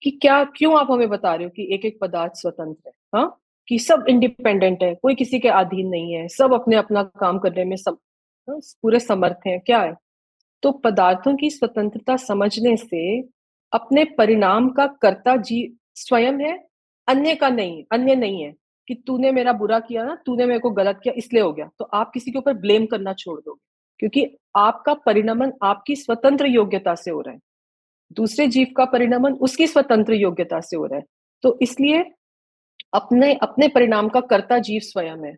कि क्या, क्यों आप हमें बता रहे हो कि एक एक पदार्थ स्वतंत्र है? हाँ, कि सब इंडिपेंडेंट है, कोई किसी के अधीन नहीं है, सब अपने अपना काम करने में पूरे समर्थ हैं, क्या है? तो पदार्थों की स्वतंत्रता समझने से अपने परिणाम का कर्ता जी स्वयं है, अन्य का नहीं, अन्य नहीं है कि तूने मेरा बुरा किया ना, तूने मेरे को गलत किया इसलिए हो गया, तो आप किसी के ऊपर ब्लेम करना छोड़ दोगे, क्योंकि आपका परिणमन आपकी स्वतंत्र योग्यता से हो रहा है, दूसरे जीव का परिणमन उसकी स्वतंत्र योग्यता से हो रहा है। तो इसलिए अपने अपने परिणाम का कर्ता जीव स्वयं है।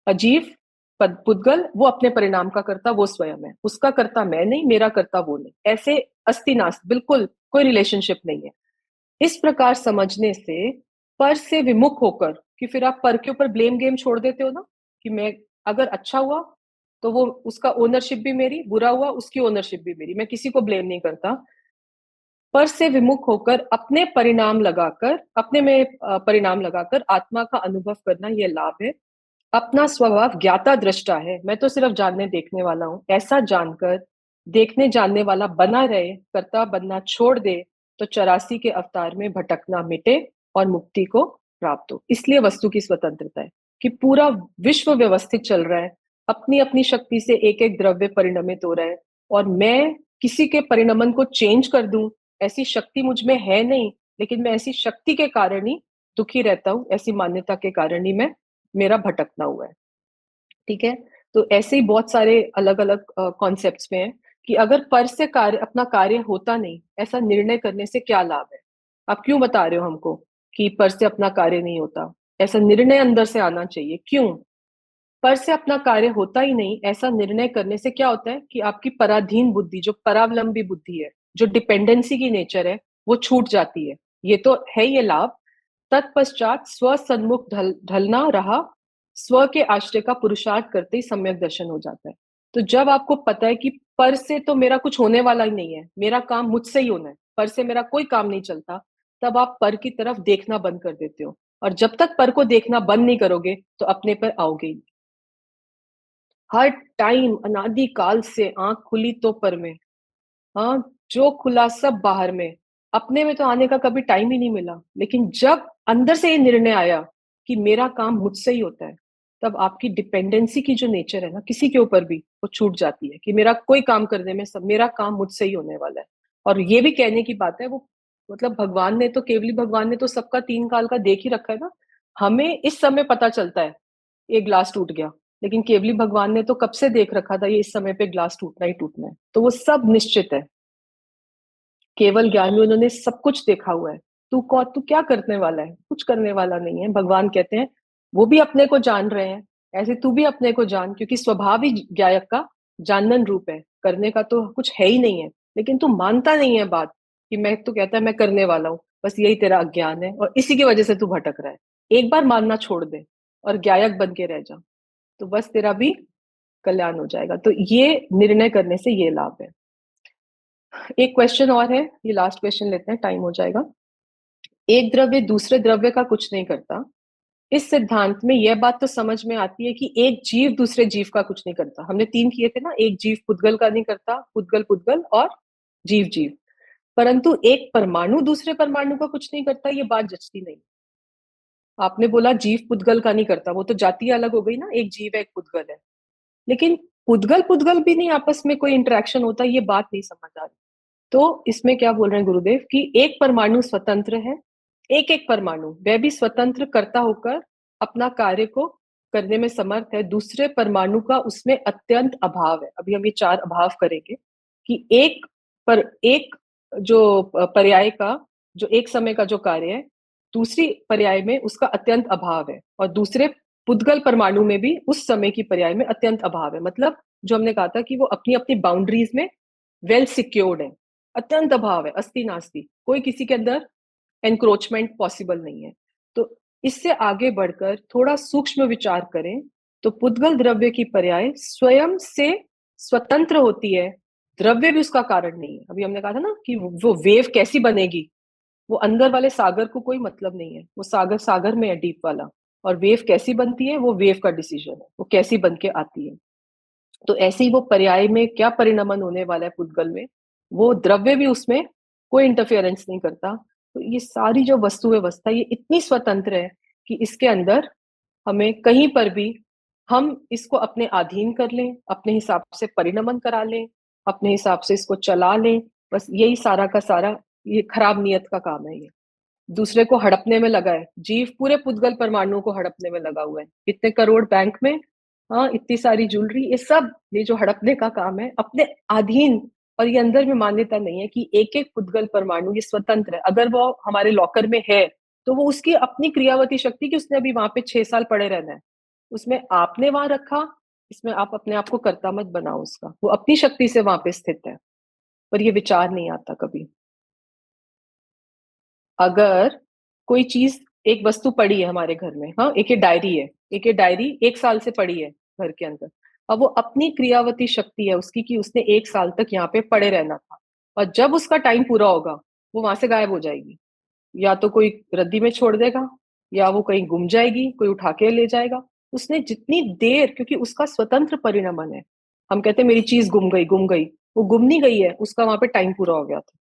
अजीव पुद्गल वो अपने परिणाम का कर्ता वो स्वयं है, उसका कर्ता मैं नहीं, मेरा कर्ता वो नहीं, ऐसे अस्ति नास्त, बिल्कुल कोई रिलेशनशिप नहीं है। इस प्रकार समझने से पर से विमुख होकर, कि फिर आप पर के ऊपर ब्लेम गेम छोड़ देते हो ना, कि मैं अगर अच्छा हुआ तो वो उसका ओनरशिप भी मेरी, बुरा हुआ उसकी ओनरशिप भी मेरी, मैं किसी को ब्लेम नहीं करता। पर से विमुख होकर अपने परिणाम लगाकर, अपने में परिणाम लगाकर आत्मा का अनुभव करना यह लाभ है। अपना स्वभाव ज्ञाता दृष्टा है, मैं तो सिर्फ जानने देखने वाला हूं, ऐसा जानकर देखने जानने वाला बना रहे, कर्ता बनना छोड़ दे, तो 84 के अवतार में भटकना मिटे और मुक्ति को प्राप्त हो। इसलिए वस्तु की स्वतंत्रता है कि पूरा विश्व व्यवस्थित चल रहा है, अपनी अपनी शक्ति से एक एक द्रव्य परिणमित हो रहा है, और मैं किसी के परिणमन को चेंज कर दूं ऐसी शक्ति मुझ में है नहीं, लेकिन मैं ऐसी शक्ति के कारण ही दुखी रहता हूं, ऐसी मान्यता के कारण ही मैं मेरा भटकना हुआ है। ठीक है, तो ऐसे ही बहुत सारे अलग अलग कॉन्सेप्ट्स में है कि अगर पर से कार्य अपना कार्य होता नहीं, ऐसा निर्णय करने से क्या लाभ है? आप क्यों बता रहे हो हमको कि पर से अपना कार्य नहीं होता? ऐसा निर्णय अंदर से आना चाहिए। क्यों? पर से अपना कार्य होता ही नहीं, ऐसा निर्णय करने से क्या होता है कि आपकी पराधीन बुद्धि, जो परावलंबी बुद्धि है, जो डिपेंडेंसी की नेचर है, वो छूट जाती है। ये तो है ये लाभ। तत्पश्चात स्व सन्मुख ढलना रहा, स्व के आश्रय का पुरुषार्थ करते ही सम्यक दर्शन हो जाता है। तो जब आपको पता है कि पर से तो मेरा कुछ होने वाला ही नहीं है, मेरा काम मुझसे ही होना है, पर से मेरा कोई काम नहीं चलता, तब आप पर की तरफ देखना बंद कर देते हो। और जब तक पर को देखना बंद नहीं करोगे तो अपने पर आओगे ही। हर टाइम अनादि काल से आंख खुली तो पर में, हाँ, जो खुला सब बाहर में, अपने में तो आने का कभी टाइम ही नहीं मिला। लेकिन जब अंदर से ये निर्णय आया कि मेरा काम मुझसे ही होता है, तब आपकी डिपेंडेंसी की जो नेचर है ना किसी के ऊपर भी, वो छूट जाती है कि मेरा कोई काम करने में सब, मेरा काम मुझसे ही होने वाला है। और ये भी कहने की बात है, वो मतलब भगवान ने तो, केवली भगवान ने तो सबका 3 काल का देख ही रखा है ना। हमें इस समय पता चलता है ये ग्लास टूट गया, लेकिन केवली भगवान ने तो कब से देख रखा था ये इस समय पे ग्लास टूटना ही टूटना है, तो वो सब निश्चित है। केवल ज्ञान में उन्होंने सब कुछ देखा हुआ है। तू क्या करने वाला है? कुछ करने वाला नहीं है। भगवान कहते हैं वो भी अपने को जान रहे हैं, ऐसे तू भी अपने को जान, क्योंकि स्वभाव ही गायक का जानन रूप है, करने का तो कुछ है ही नहीं है। लेकिन तू मानता नहीं है बात, कि मैं, तू कहता है मैं करने वाला हूँ, बस यही तेरा अज्ञान है और इसी की वजह से तू भटक रहा है। एक बार मानना छोड़ दे और गायक बन के रह जा, तो बस तेरा भी कल्याण हो जाएगा। तो ये निर्णय करने से ये लाभ है। एक क्वेश्चन और है, ये लास्ट क्वेश्चन लेते हैं, टाइम हो जाएगा। एक द्रव्य दूसरे द्रव्य का कुछ नहीं करता, इस सिद्धांत में यह बात तो समझ में आती है कि एक जीव दूसरे जीव का कुछ नहीं करता। हमने 3 किए थे ना, एक जीव पुद्गल का नहीं करता, पुद्गल पुद्गल और जीव जीव। परंतु एक परमाणु दूसरे परमाणु का कुछ नहीं करता, ये बात जचती नहीं। आपने बोला जीव पुद्गल का नहीं करता, वो तो जाति अलग हो गई ना, एक जीव है एक पुद्गल है। लेकिन पुद्गल पुद्गल भी नहीं आपस में कोई इंटरेक्शन होता, ये बात नहीं समझ आ रही। तो इसमें क्या बोल रहे हैं गुरुदेव कि एक परमाणु स्वतंत्र है, एक एक परमाणु वह भी स्वतंत्र करता होकर अपना कार्य को करने में समर्थ है, दूसरे परमाणु का उसमें अत्यंत अभाव है। अभी हम ये 4 अभाव करेंगे कि एक जो पर्याय का, जो एक समय का जो कार्य है, दूसरी पर्याय में उसका अत्यंत अभाव है, और दूसरे पुद्गल परमाणु में भी उस समय की पर्याय में अत्यंत अभाव है। मतलब जो हमने कहा था कि वो अपनी अपनी बाउंड्रीज में वेल सिक्योर्ड है, अत्यंत अभाव है, अस्ति नास्ति, कोई किसी के अंदर एनक्रोचमेंट पॉसिबल नहीं है। तो इससे आगे बढ़कर थोड़ा सूक्ष्म विचार करें तो पुद्गल द्रव्य की पर्याय स्वयं से स्वतंत्र होती है, द्रव्य भी उसका कारण नहीं है। अभी हमने कहा था ना कि वो वेव कैसी बनेगी, वो अंदर वाले सागर को कोई मतलब नहीं है, वो सागर सागर में है डीप वाला, और वेव कैसी बनती है वो वेव का डिसीजन है, वो कैसी बन के आती है। तो ऐसे ही वो पर्याय में क्या परिणमन होने वाला है पुद्गल में, वो द्रव्य भी उसमें कोई इंटरफेरेंस नहीं करता। तो ये सारी जो वस्तु व्यवस्था ये इतनी स्वतंत्र है कि इसके अंदर हमें कहीं पर भी हम इसको अपने अधीन कर लें, अपने हिसाब से परिणमन करा लें, अपने हिसाब से इसको चला लें। बस यही सारा का सारा ये खराब नियत का काम है। ये दूसरे को हड़पने में लगा है, जीव पूरे पुद्गल परमाणुओं को हड़पने में लगा हुआ है। इतने करोड़ बैंक में, हाँ, इतनी सारी ज्वेलरी, ये सब ये जो हड़पने का काम है अपने अधीन। और ये अंदर में मान्यता नहीं है कि एक एक पुद्गल परमाणु ये स्वतंत्र है। अगर वो हमारे लॉकर में है तो वो उसकी अपनी क्रियावती शक्ति कि उसने अभी वहां पे 6 साल पड़े रहना है, उसमें आपने वहां रखा। इसमें आप अपने आप को कर्ता मत बनाओ उसका, वो अपनी शक्ति से वहां पे स्थित है। पर ये विचार नहीं आता कभी। अगर कोई चीज, एक वस्तु पड़ी है हमारे घर में, हाँ, एक ये डायरी है, एक ये डायरी 1 साल से पड़ी है घर के अंदर। अब वो अपनी क्रियावती शक्ति है उसकी कि उसने 1 साल तक यहाँ पे पड़े रहना था, और जब उसका टाइम पूरा होगा वो वहां से गायब हो जाएगी। या तो कोई रद्दी में छोड़ देगा, या वो कहीं गुम जाएगी, कोई उठा के ले जाएगा। उसने जितनी देर, क्योंकि उसका स्वतंत्र परिणमन है। हम कहते हैं मेरी चीज गुम गई, गुम गई। वो गुम नहीं गई है, उसका वहां पे टाइम पूरा हो गया था।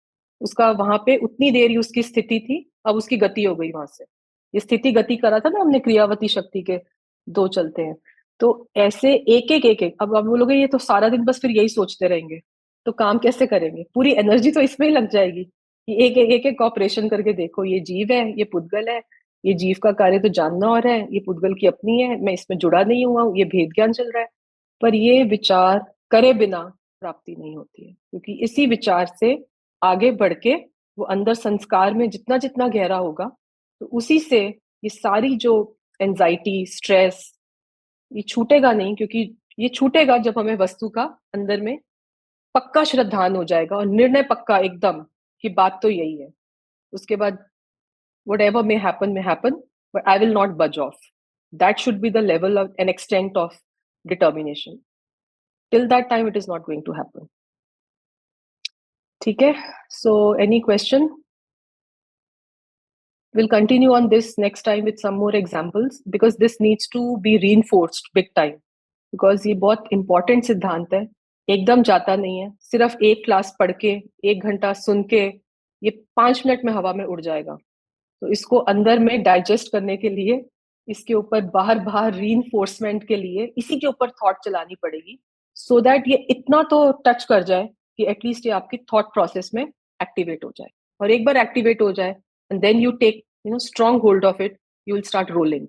उसका वहां पे उतनी देर ही उसकी स्थिति थी, अब उसकी गति हो गई वहां से। ये स्थिति गति करा था ना हमने, क्रियावती शक्ति के दो चलते हैं। तो ऐसे एक एक अब आप बोलोगे ये तो सारा दिन बस फिर यही सोचते रहेंगे, तो काम कैसे करेंगे? पूरी एनर्जी तो इसमें ही लग जाएगी कि एक एक ऑपरेशन करके देखो, ये जीव है, ये पुद्गल है, ये जीव का कार्य तो जानना और है, ये पुद्गल की अपनी है, मैं इसमें जुड़ा नहीं हुआ हूँ, ये भेद ज्ञान चल रहा है। पर ये विचार करे बिना प्राप्ति नहीं होती है, क्योंकि इसी विचार से आगे बढ़ के वो अंदर संस्कार में जितना जितना गहरा होगा, तो उसी से ये सारी जो एंजाइटी, स्ट्रेस, ये छूटेगा नहीं। क्योंकि ये छूटेगा जब हमें वस्तु का अंदर में पक्का श्रद्धान हो जाएगा और निर्णय पक्का एकदम कि बात तो यही है। उसके बाद whatever may happen, but I will not budge off. That should be the level of an extent of determination. Till that time, it is not going to happen. ठीक है? So, any question? We'll continue on this next time with some more examples, because this needs to be reinforced big time. Because ये बहुत important सिद्धांत है, एकदम जाता नहीं है। सिर्फ एक क्लास पढ़ के, 1 घंटा सुन के ये 5 मिनट में हवा में उड़ जाएगा। तो इसको अंदर में डाइजेस्ट करने के लिए, इसके ऊपर बाहर बाहर रीइंफोर्समेंट के लिए इसी के ऊपर थॉट चलानी पड़ेगी, सो दैट ये इतना तो टच कर जाए कि एटलीस्ट ये आपकी थॉट प्रोसेस में एक्टिवेट हो जाए। और एक बार एक्टिवेट हो जाए and then you take strong hold of it, you will start rolling.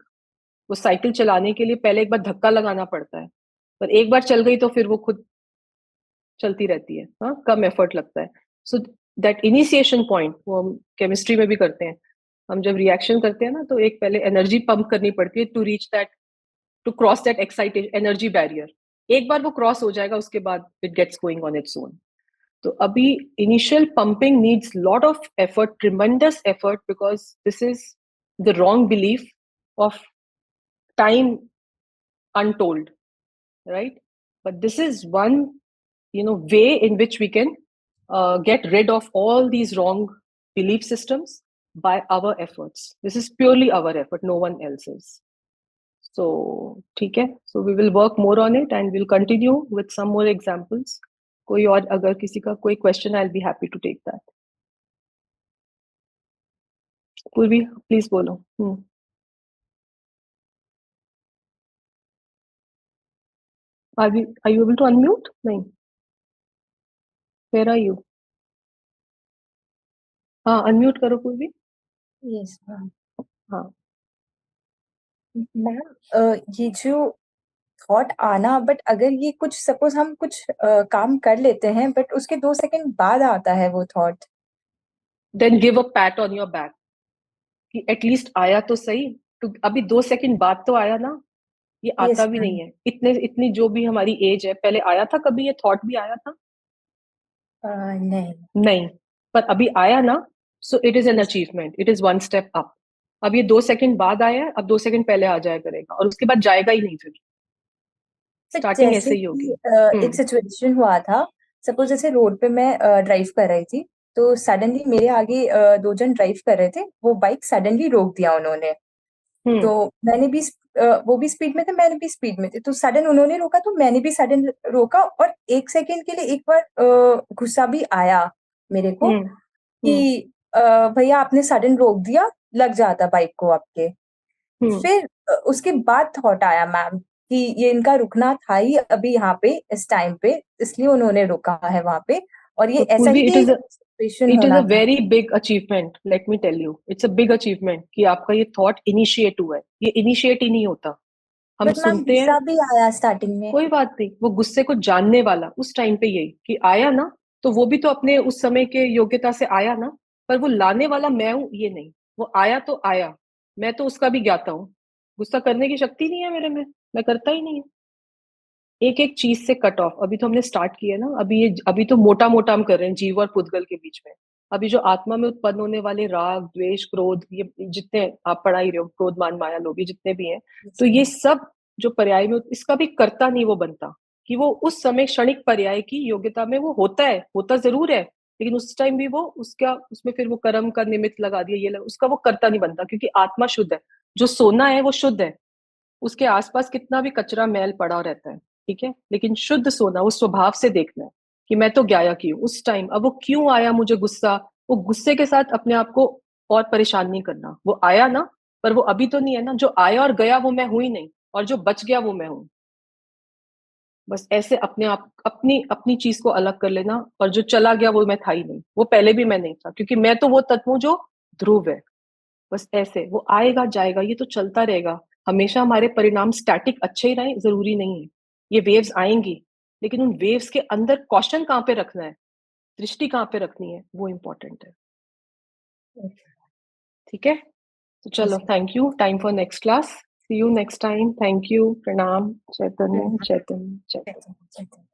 वो साइकिल चलाने के लिए पहले एक बार धक्का लगाना पड़ता है, पर एक बार चल गई तो फिर वो खुद चलती रहती है। हाँ, कम एफर्ट लगता है। सो दैट इनिशिएशन पॉइंट, वो हम केमिस्ट्री में भी करते हैं। हम जब रिएक्शन करते हैं ना, तो एक पहले एनर्जी पंप करनी पड़ती है to reach that, to cross that excited energy barrier. एक बार वो क्रॉस हो जाएगा, उसके बाद it gets going on its own. तो अभी initial pumping needs lot of effort, tremendous effort, because this is the wrong belief of time untold, right? But this is one way in which we can get rid of all these wrong belief systems by our efforts. This is purely our effort, no one else's. So ठीक है, so we will work more on it and we'll continue with some more examples. कोई और अगर किसी का कोई question, I'll be happy to take that. पूर्वी प्लीज बोलो। Are you able to unmute? नहीं, where are you? हाँ, अनम्यूट करो पूर्वी। Yes ma'am. हाँ, मैम ये जो थॉट आना, बट अगर ये कुछ सपोज हम कुछ काम कर लेते हैं बट उसके 2 सेकंड बाद आता है वो thought, then give a pat on your back कि एटलीस्ट आया तो सही। तो अभी 2 सेकंड बाद तो आया ना, ये आता यस भी मैम। नहीं है। इतनी जो भी हमारी एज है, पहले आया था कभी ये थॉट भी आया था? नहीं। नहीं, पर अभी आया ना, so it is an achievement, it is one step up. अब ये 2 सेकंड बाद आया है, अब 2 सेकंड पहले आ जाया करेगा और उसके बाद जाएगा ही नहीं। फिर बट स्टार्टिंग जैसे ऐसे ही कि होगी। एक सिचुएशन हुआ था, सपोज जैसे रोड पे मैं ड्राइव कर रही थी, तो सडनली मेरे आगे 2 जन ड्राइव कर रहे थे, वो बाइक सडनली रोक दिया उन्होंने। हम्म तो मैंने भी वो भी स्पीड में थे, मैंने भी स्पीड में थी, तो सडन उन्होंने रोका तो मैंने भी सडन रोका, और 1 सेकंड के लिए एक बार गुस्सा भी आया मेरे को हम्म हम्म कि भैया आपने सडन रोक दिया, लग जाता बाइक को आपके। फिर उसके बाद थॉट आया मैम कि ये इनका रुकना था ही अभी यहाँ पे इस टाइम पे, इसलिए उन्होंने रुका है वहाँ पे, और ये ऐसा पूर्वी, he it is situation it is होना अ था। Very big achievement, let me tell you, it's a big achievement कि आपका ये थॉट इनिशिएट हुआ है। ये इनिशिएट ही नहीं होता, हम बट मैम सुनते हैं। गुस्सा भी आया स्टार्टिंग में। कोई बात नहीं, वो गुस्से को जानने वाला उस टाइम पे यही कि आया ना, तो वो भी तो अपने उस समय के योग्यता से आया ना, पर वो लाने वाला मैं हूं ये नहीं। वो आया तो आया, मैं तो उसका भी ज्ञाता हूँ। गुस्सा करने की शक्ति नहीं है मेरे में, मैं करता ही नहीं हूँ। एक एक चीज से कट ऑफ। अभी तो हमने स्टार्ट किया ना, अभी तो मोटा मोटा हम कर रहे हैं जीव और पुद्गल के बीच में। अभी जो आत्मा में उत्पन्न होने वाले राग द्वेष क्रोध, ये जितने आप पढ़ा ही रहे हो, क्रोध मान माया लोभ, ये जितने भी हैं, तो ये सब जो पर्याय में, इसका भी कर्ता नहीं वो बनता। कि वो उस समय क्षणिक पर्याय की योग्यता में वो होता है, होता जरूर है, लेकिन उस टाइम भी वो उसका, उसमें फिर वो कर्म का निमित्त लगा दिया, उसका वो कर्ता नहीं बनता, क्योंकि आत्मा शुद्ध है। जो सोना है वो शुद्ध है, उसके आसपास कितना भी कचरा मैल पड़ा रहता है, ठीक है, लेकिन शुद्ध सोना वो स्वभाव से देखना है कि मैं तो ज्ञाया की हूँ उस टाइम। अब वो क्यों आया मुझे गुस्सा, वो गुस्से के साथ अपने आप को और परेशान नहीं करना। वो आया ना, पर वो अभी तो नहीं है ना। जो आया और गया वो मैं हूं ही नहीं, और जो बच गया वो मैं हूं। बस ऐसे अपने आप अपनी अपनी चीज को अलग कर लेना। और जो चला गया वो मैं था ही नहीं, वो पहले भी मैं नहीं था, क्योंकि मैं तो वो तत्व हूं जो ध्रुव है। बस ऐसे वो आएगा जाएगा, ये तो चलता रहेगा। हमेशा हमारे परिणाम स्टैटिक अच्छे ही रहे जरूरी नहीं है। ये वेव्स आएंगी, लेकिन उन वेव्स के अंदर कॉशन कहाँ पे रखना है, दृष्टि कहाँ पे रखनी है, वो इम्पोर्टेंट है। ठीक है, तो चलो, thank you. Time for next class. See you next time. Thank you. प्रणाम। चैतन्य चैतन्य चैतन्य।